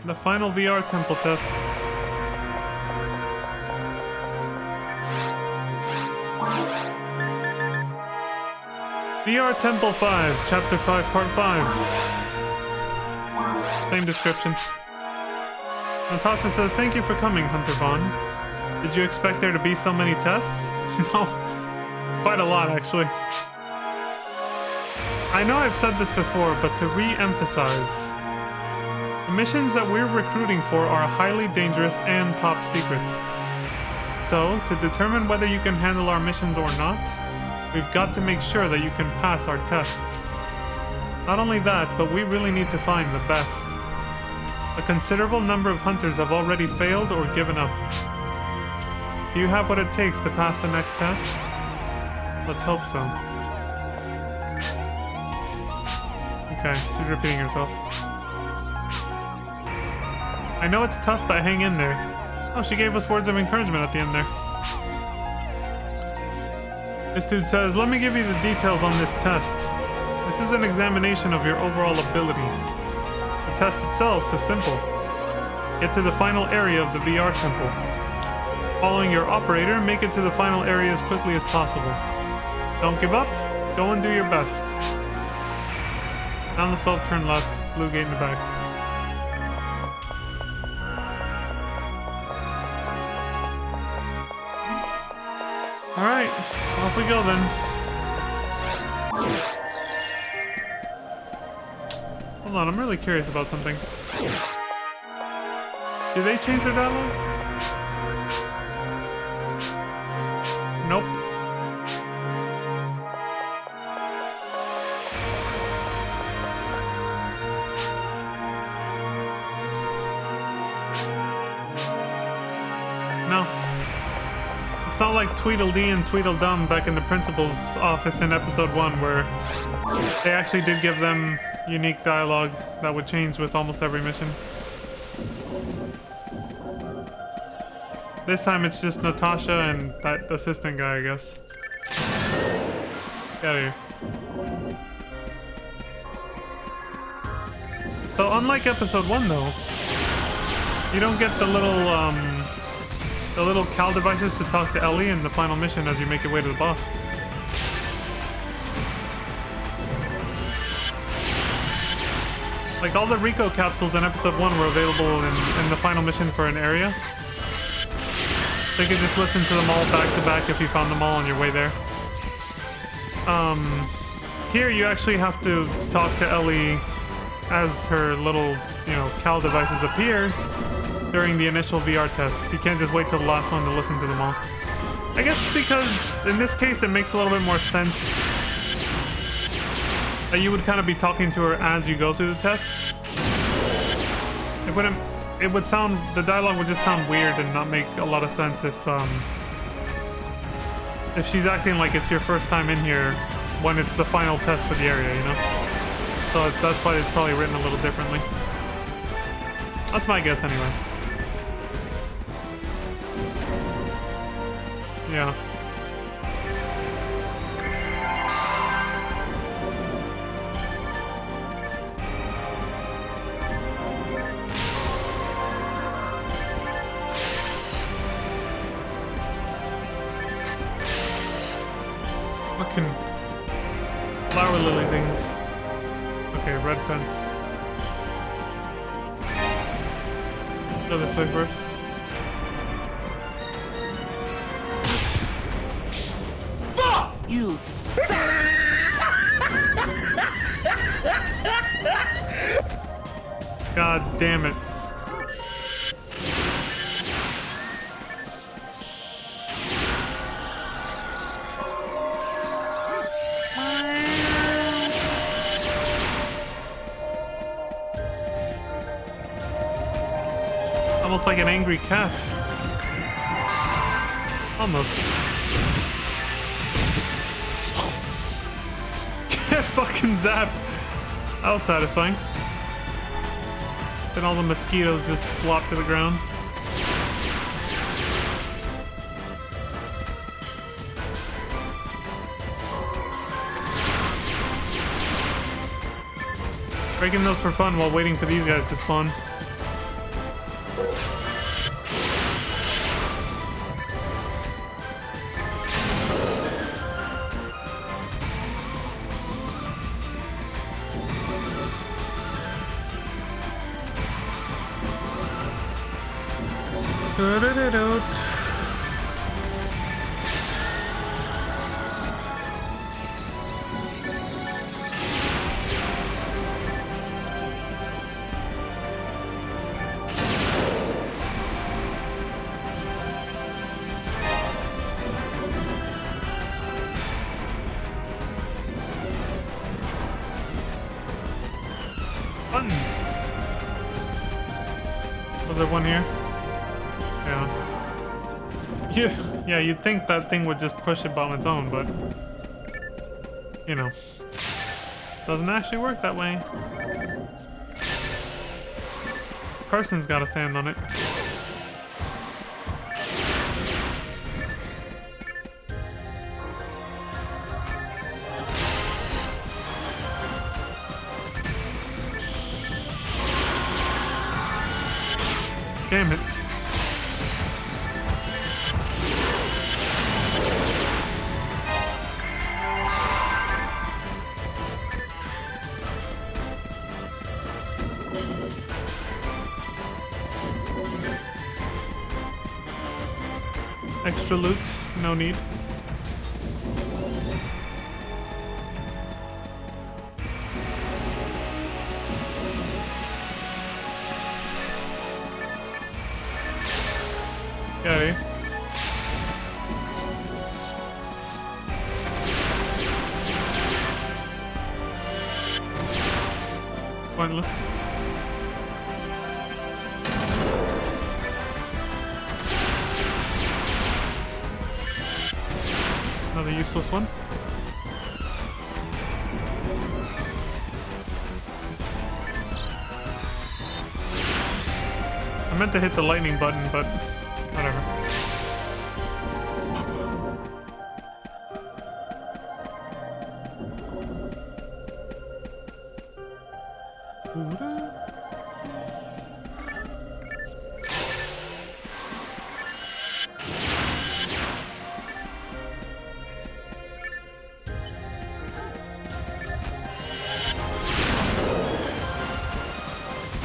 Speaker 3: The final VR temple test. VR Temple 5, Chapter 5, Part 5. Same description. Natasha says, thank you for coming, Hunter Vaughn. Did you expect there to be so many tests? No. Quite a lot, actually. I know I've said this before, but to re-emphasize, the missions that we're recruiting for are highly dangerous and top secret. So, to determine whether you can handle our missions or not, We've got to make sure that you can pass our tests. Not only that, but we really need to find the best. A considerable number of hunters have already failed or given up. Do you have what it takes to pass the next test? Let's hope so. Okay, she's repeating herself. I know it's tough, but hang in there. Oh, she gave us words of encouragement at the end there. This dude says, let me give you the details on this test. This is an examination of your overall ability. The test itself is simple. Get to the final area of the VR temple. Following your operator, make it to the final area as quickly as possible. Don't give up. Go and do your best. Down the slope, turn left. Blue gate in the back. Alright, off we go then. Hold on, I'm really curious about something. Did they change their dialogue? Nope. No. It's not like Tweedledee and Tweedledum back in the principal's office in episode 1 where they actually did give them unique dialogue that would change with almost every mission. This time it's just Natasha and that assistant guy, I guess. Get out of here. So unlike episode 1 though, you don't get the little Cal devices to talk to Ellie in the final mission as you make your way to the boss. Like all the Rico capsules in episode 1 were available in the final mission for an area. So you could just listen to them all back to back if you found them all on your way there. Here you actually have to talk to Ellie as her little, Cal devices appear during the initial VR tests. You can't just wait till the last one to listen to them all. I guess because in this case it makes a little bit more sense that you would kind of be talking to her as you go through the tests. The dialogue would just sound weird and not make a lot of sense if she's acting like it's your first time in here when it's the final test for the area, So that's why it's probably written a little differently. That's my guess anyway. Yeah. Fucking flower lily things. Okay, red fence. Go this way first.
Speaker 2: Fuck you!
Speaker 3: God damn it. Almost like an angry cat. Almost. Get fucking zapped. That was satisfying. Then all the mosquitoes just flop to the ground. Breaking those for fun while waiting for these guys to spawn. another one here. Yeah. Yeah, you'd think that thing would just push it on its own, but you know, doesn't actually work that way. Person's gotta stand on it. Damn it. Extra loot, no need. Okay. Pointless. Another useless one. I meant to hit the lightning button, but whatever.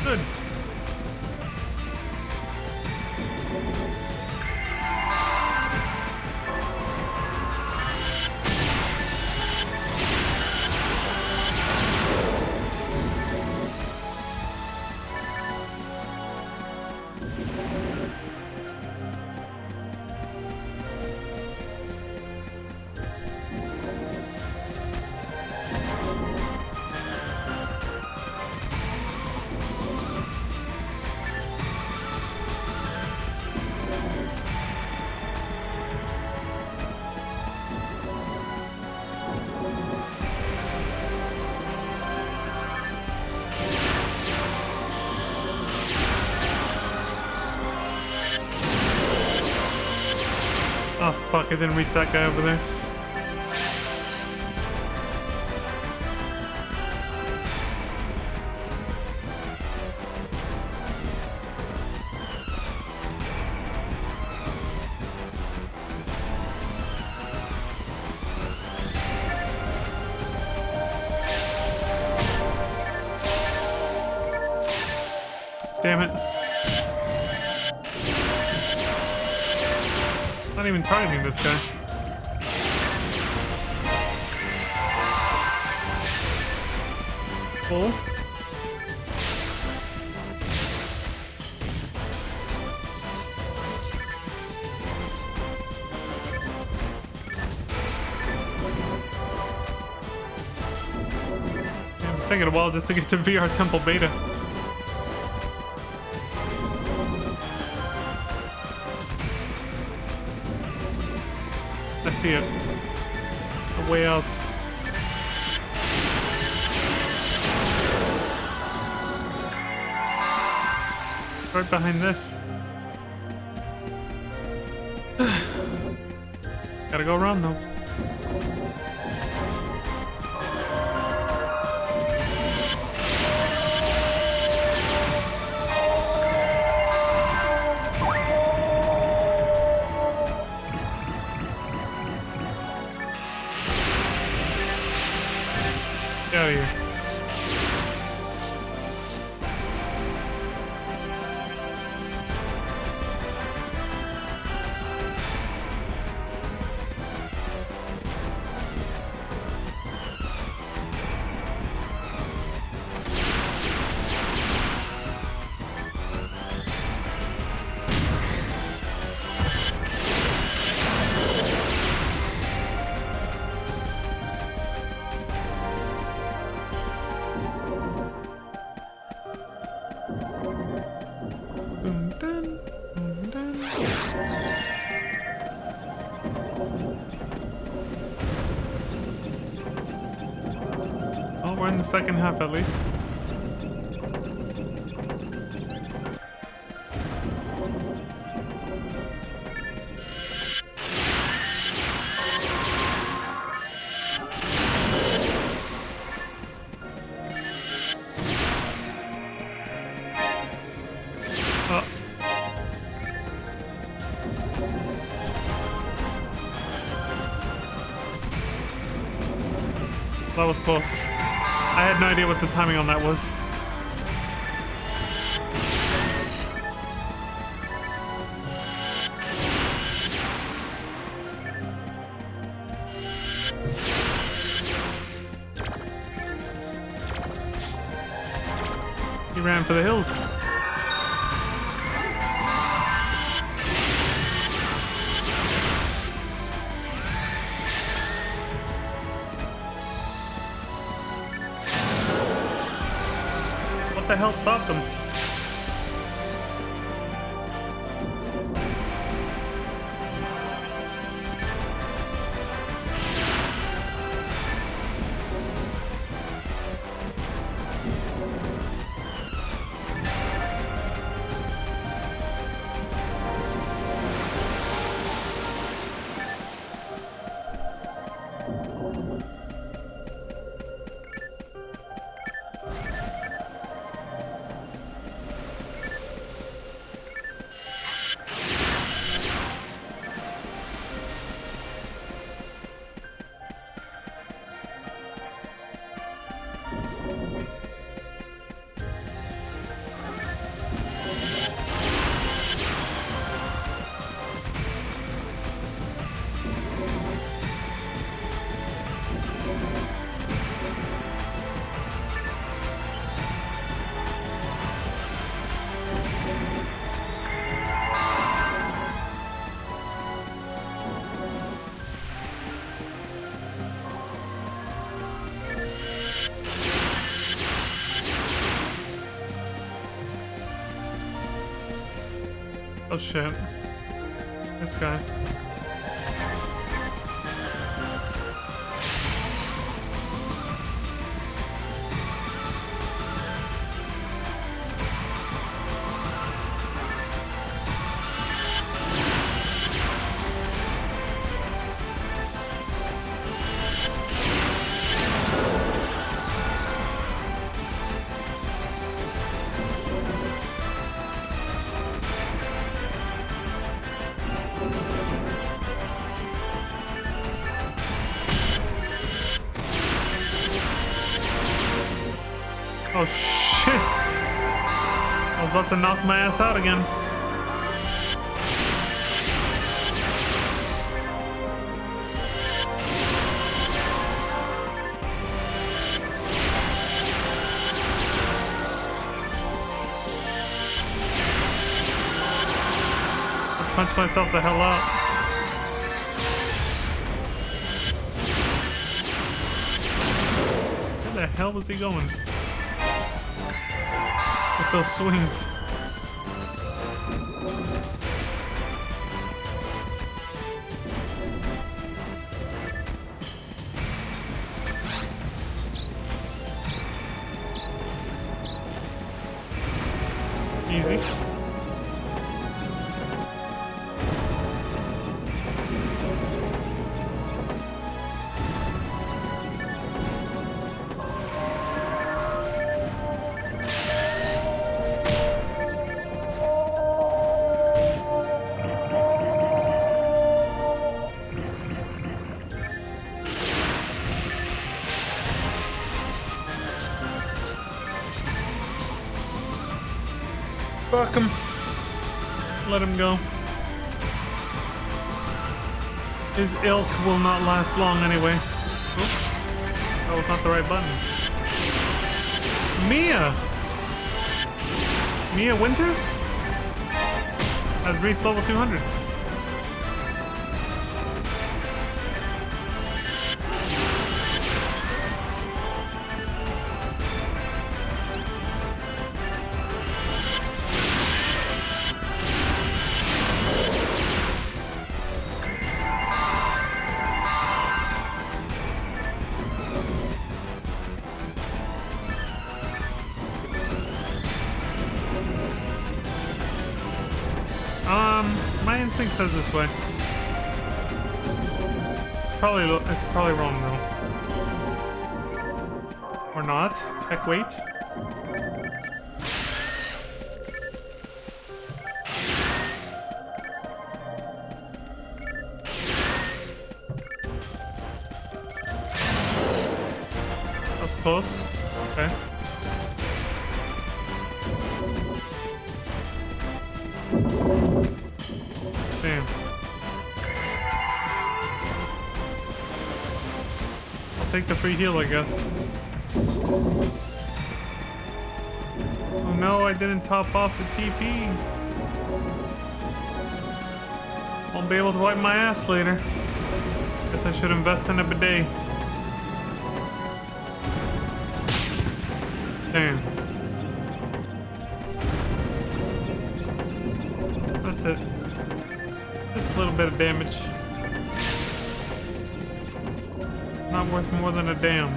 Speaker 3: Good. Oh fuck, I didn't reach that guy over there. Damn it. Not even targeting this guy. Full. Yeah, it's taking a while just to get to VR Temple Beta. I see it. A way out. Right behind this. Gotta go around though. Get out of here. we're in the second half at least. That was close. I had no idea what the timing on that was. He ran for the hills. What the hell stopped him? Oh shit. This guy. Oh shit! I was about to knock my ass out again. I punched myself the hell out. Where the hell was he going? With those swings. Easy. Fuck him. Let him go. His ilk will not last long anyway. Oops. That was not the right button. Mia! Mia Winters? Has reached level 200. My instinct says this way. It's probably wrong though. Or not. Check weight. That's close. Okay. Damn. I'll take the free heal, I guess. Oh no, I didn't top off the TP. Won't be able to wipe my ass later. Guess I should invest in a bidet. Damn. That's it. Just a little bit of damage. Not worth more than a damn.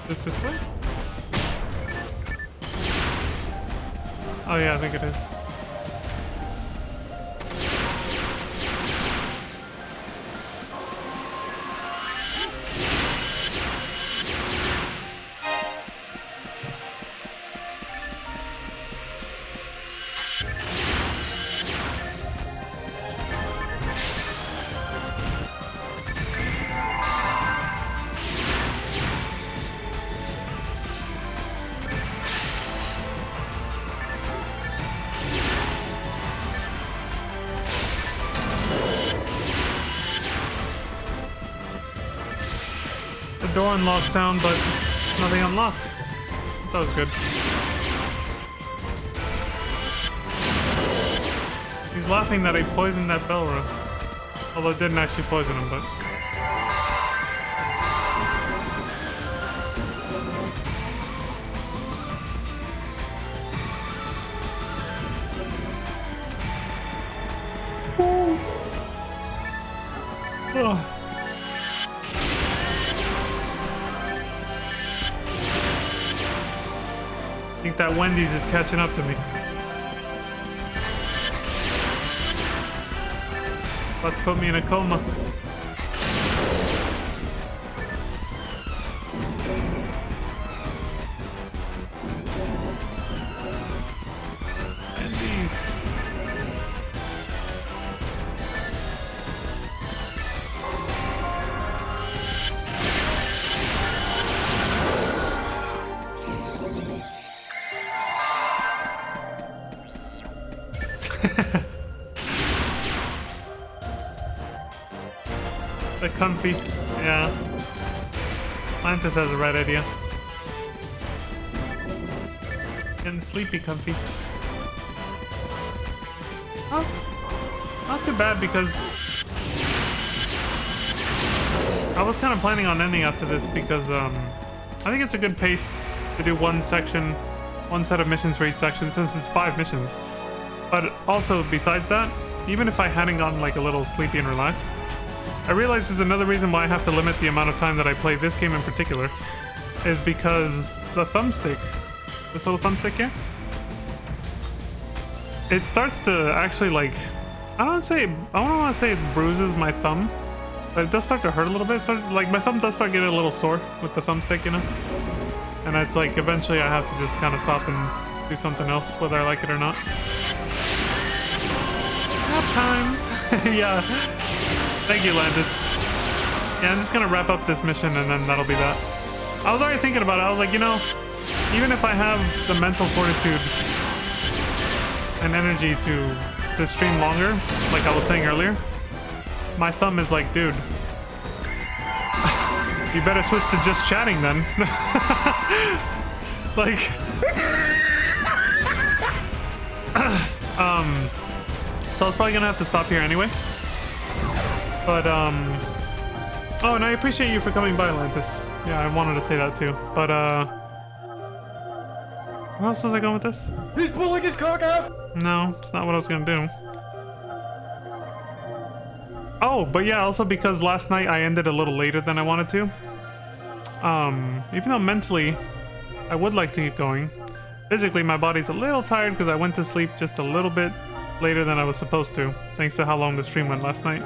Speaker 3: Is it this way? Oh yeah, I think it is. The door unlocked sound, but nothing unlocked. That was good. He's laughing that I poisoned that bell room. Although it didn't actually poison him, but... Oh. I think that Wendy's is catching up to me. About to put me in a coma. Wendy's. The comfy, yeah. Phantasy has the right idea. Getting sleepy comfy. Oh, not too bad because I was kind of planning on ending after this because I think it's a good pace to do one set of missions for each section since it's 5 missions. But also besides that, even if I hadn't gotten like a little sleepy and relaxed, I realize there's another reason why I have to limit the amount of time that I play this game in particular, is because the thumbstick, this little thumbstick here, it starts to actually like, I don't want to say it bruises my thumb, but it does start to hurt a little bit. Like my thumb does start getting a little sore with the thumbstick, you know? And it's like eventually I have to just kind of stop and do something else, whether I like it or not. Nap time. Yeah. Thank you, Landis. Yeah, I'm just gonna wrap up this mission and then that'll be that. I was already thinking about it. I was like, you know, even if I have the mental fortitude and energy to stream longer, like I was saying earlier, my thumb is like, dude, you better switch to just chatting then. Like, so I was probably gonna have to stop here anyway. But oh, and I appreciate you for coming by, Lantis. Yeah, I wanted to say that too. But where else was I going with this?
Speaker 2: He's pulling his cock out!
Speaker 3: No, it's not what I was gonna do. Oh, but yeah, also because last night I ended a little later than I wanted to. Even though mentally I would like to keep going, physically my body's a little tired because I went to sleep just a little bit later than I was supposed to, thanks to how long the stream went last night.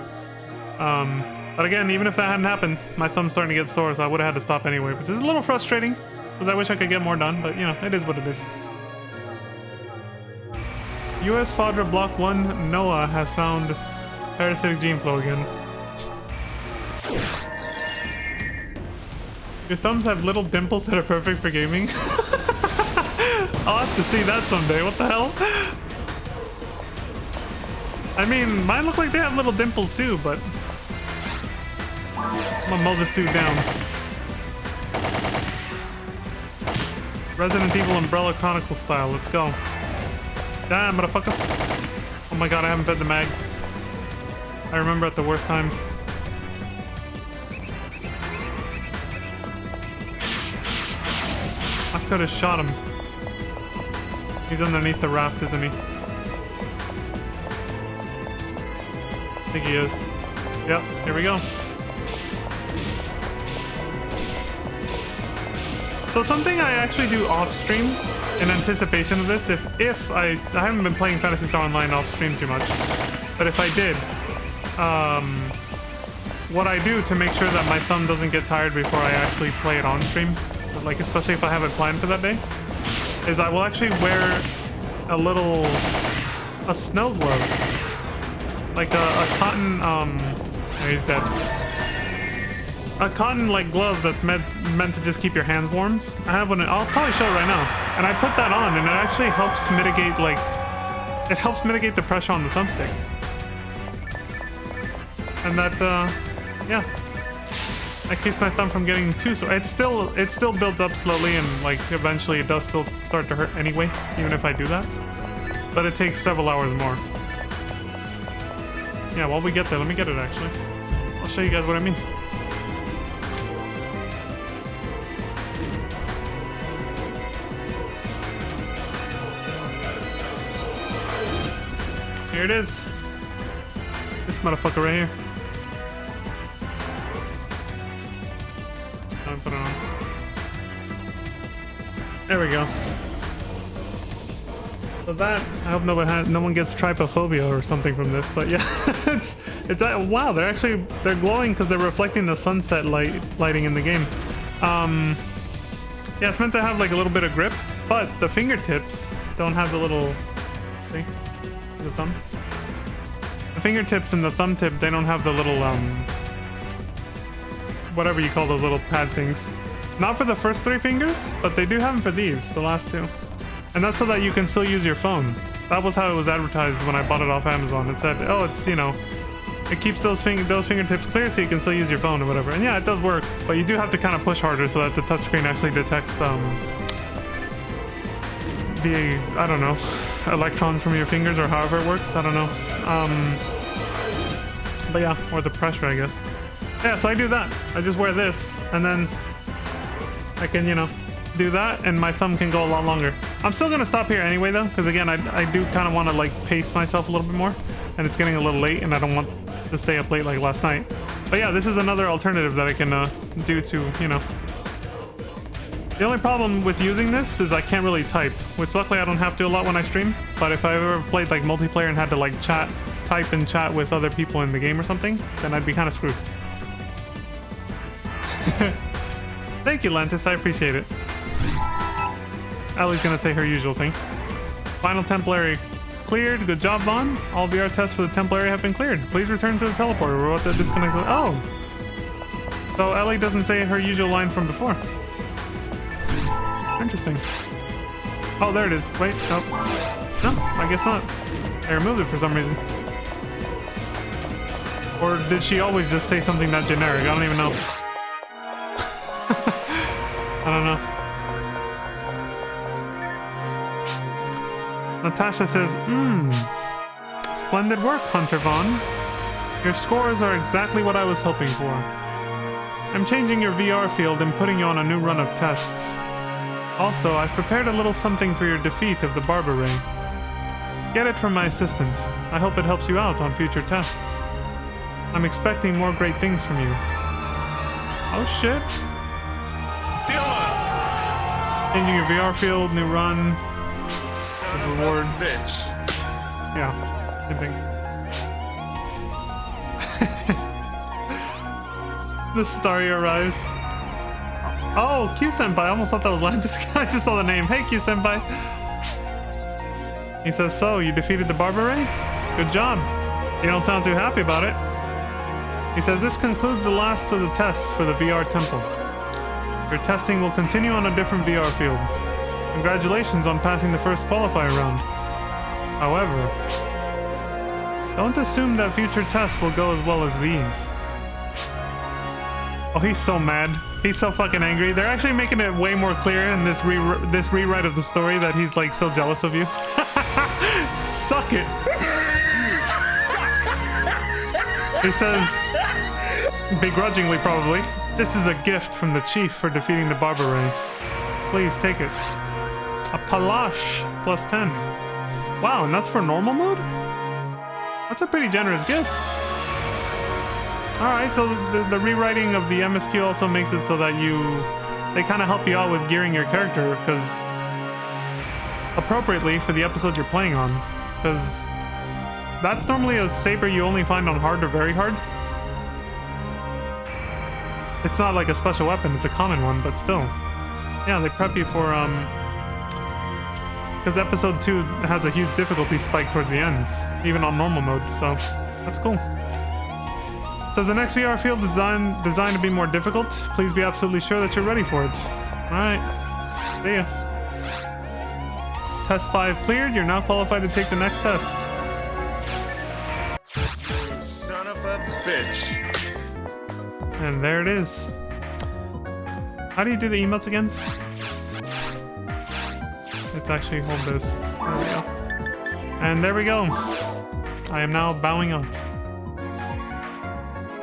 Speaker 3: But again, even if that hadn't happened, my thumb's starting to get sore, so I would have had to stop anyway, which is a little frustrating because I wish I could get more done, but you know, it is what it is. US Fadra Block 1 Noah has found parasitic gene flow again. Your thumbs have little dimples that are perfect for gaming. I'll have to see that someday. What the hell? I mean, mine look like they have little dimples too, but I'm gonna mow this dude down. Resident Evil Umbrella Chronicle style. Let's go. Damn, motherfucker. Oh my god, I haven't fed the mag. I remember at the worst times. I could have shot him. He's underneath the raft, isn't he? I think he is. Yep, here we go. So something I actually do off stream in anticipation of this, if I haven't been playing Phantasy Star Online off stream too much, but if I did, what I do to make sure that my thumb doesn't get tired before I actually play it on stream, like especially if I have it planned for that day, is I will actually wear a snow glove, like a cotton, oh, he's dead. A cotton like glove that's meant to just keep your hands warm. I have one. I'll probably show it right now. And I put that on, and it actually helps mitigate the pressure on the thumbstick. And that, yeah, that keeps my thumb from getting too sore. It still builds up slowly, and like eventually it does still start to hurt anyway, even if I do that. But it takes several hours more. Yeah, while we get there, let me get it actually. I'll show you guys what I mean. Here it is. This motherfucker right here. I'll put it on. There we go. So that, I hope no one gets trypophobia or something from this, but yeah, it's wow, they're glowing because they're reflecting the sunset lighting in the game. Yeah, it's meant to have like a little bit of grip, but the fingertips don't have the little, see? The thumb. The fingertips and the thumb tip, they don't have the little whatever you call those little pad things. Not for the first 3 fingers, but they do have them for these, the last 2. And that's so that you can still use your phone. That was how it was advertised when I bought it off Amazon. It said, oh, it's, you know, it keeps those fingertips clear so you can still use your phone or whatever. And yeah, it does work, but you do have to kind of push harder so that the touchscreen actually detects the, I don't know, electrons from your fingers or however it works. I don't know. But yeah, or the pressure, I guess. Yeah, so I do that. I just wear this and then I can, you know, do that and my thumb can go a lot longer. I'm still gonna stop here anyway though, because again, I do kind of want to like pace myself a little bit more, and it's getting a little late and I don't want to stay up late like last night. But yeah, this is another alternative that I can do to, you know. The only problem with using this is I can't really type, which luckily I don't have to a lot when I stream. But if I ever played like multiplayer and had to like type and chat with other people in the game or something, then I'd be kind of screwed. Thank you, Lantis. I appreciate it. Ellie's gonna say her usual thing. Final Templary cleared. Good job, Vaughn. All VR tests for the Templary have been cleared. Please return to the teleporter. We're about to disconnect. Oh, so Ellie doesn't say her usual line from before. Interesting. Oh, there it is. Wait, nope. No, I guess not. I removed it for some reason. Or did she always just say something that generic? I don't even know. I don't know. Natasha says, splendid work, Hunter Vaughn. Your scores are exactly what I was hoping for. I'm changing your VR field and putting you on a new run of tests. Also, I've prepared a little something for your defeat of the Barber Ray. Get it from my assistant. I hope it helps you out on future tests. I'm expecting more great things from you. Oh shit.
Speaker 2: Dylan!
Speaker 3: Changing your VR field, new run.
Speaker 2: Son of
Speaker 3: Reward.
Speaker 2: a bitch.
Speaker 3: Yeah, same thing. The Starry arrived. Oh, Q-Senpai. I almost thought that was Lantis. I just saw the name. Hey, Q-Senpai. He says, so, you defeated the Barber Ray? Good job. You don't sound too happy about it. He says, this concludes the last of the tests for the VR temple. Your testing will continue on a different VR field. Congratulations on passing the first qualifier round. However, don't assume that future tests will go as well as these. Oh, he's so mad. He's so fucking angry. They're actually making it way more clear in this rewrite of the story that he's like so jealous of you. Suck it. He says, begrudgingly probably, this is a gift from the chief for defeating the Barber Ray. Please take it. A Palash plus 10. Wow, and that's for normal mode? That's a pretty generous gift. Alright, so the rewriting of the MSQ also makes it so that they kind of help you out with gearing your character, because appropriately for the episode you're playing on, because that's normally a saber you only find on hard or very hard. It's not like a special weapon, it's a common one, but still. Yeah, they prep you for, because episode 2 has a huge difficulty spike towards the end, even on normal mode, so that's cool. Says the next VR field designed to be more difficult. Please be absolutely sure that you're ready for it. Alright. See ya. Test 5 cleared. You're now qualified to take the next test.
Speaker 2: Son of a bitch.
Speaker 3: And there it is. How do you do the emotes again? Let's actually hold this. There we go. And there we go. I am now bowing out.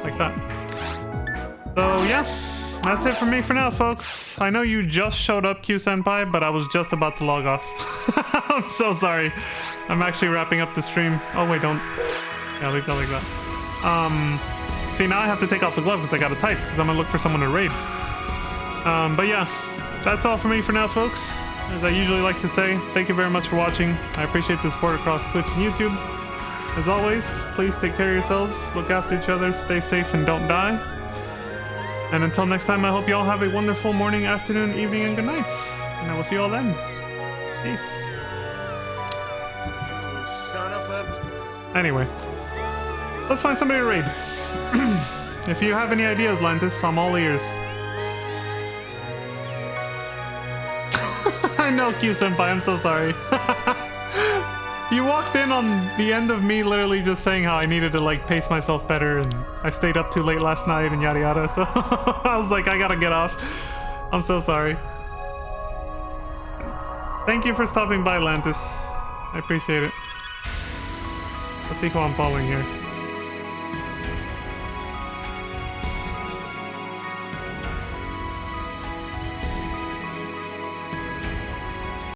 Speaker 3: Like that. So yeah, that's it for me for now, folks. I know you just showed up, Q-Senpai, but I was just about to log off. I'm so sorry. I'm actually wrapping up the stream. Oh wait, don't. Yeah, leave that like that. See, now I have to take off the glove because I gotta type, because I'm gonna look for someone to raid. But yeah, that's all for me for now, folks. As I usually like to say, thank you very much for watching. I appreciate the support across Twitch and YouTube. As always, please take care of yourselves, look after each other, stay safe, and don't die. And until next time, I hope you all have a wonderful morning, afternoon, evening, and good night. And I will see you all then. Peace.
Speaker 2: Son of a...
Speaker 3: Anyway, let's find somebody to raid. If you have any ideas, Lantis, I'm all ears. I know, Q-Senpai, I'm so sorry. You walked in on the end of me literally just saying how I needed to like pace myself better, and I stayed up too late last night and yada yada, so I was like, I gotta get off. I'm so sorry. Thank you for stopping by, Lantis. I appreciate it. Let's see who I'm following here.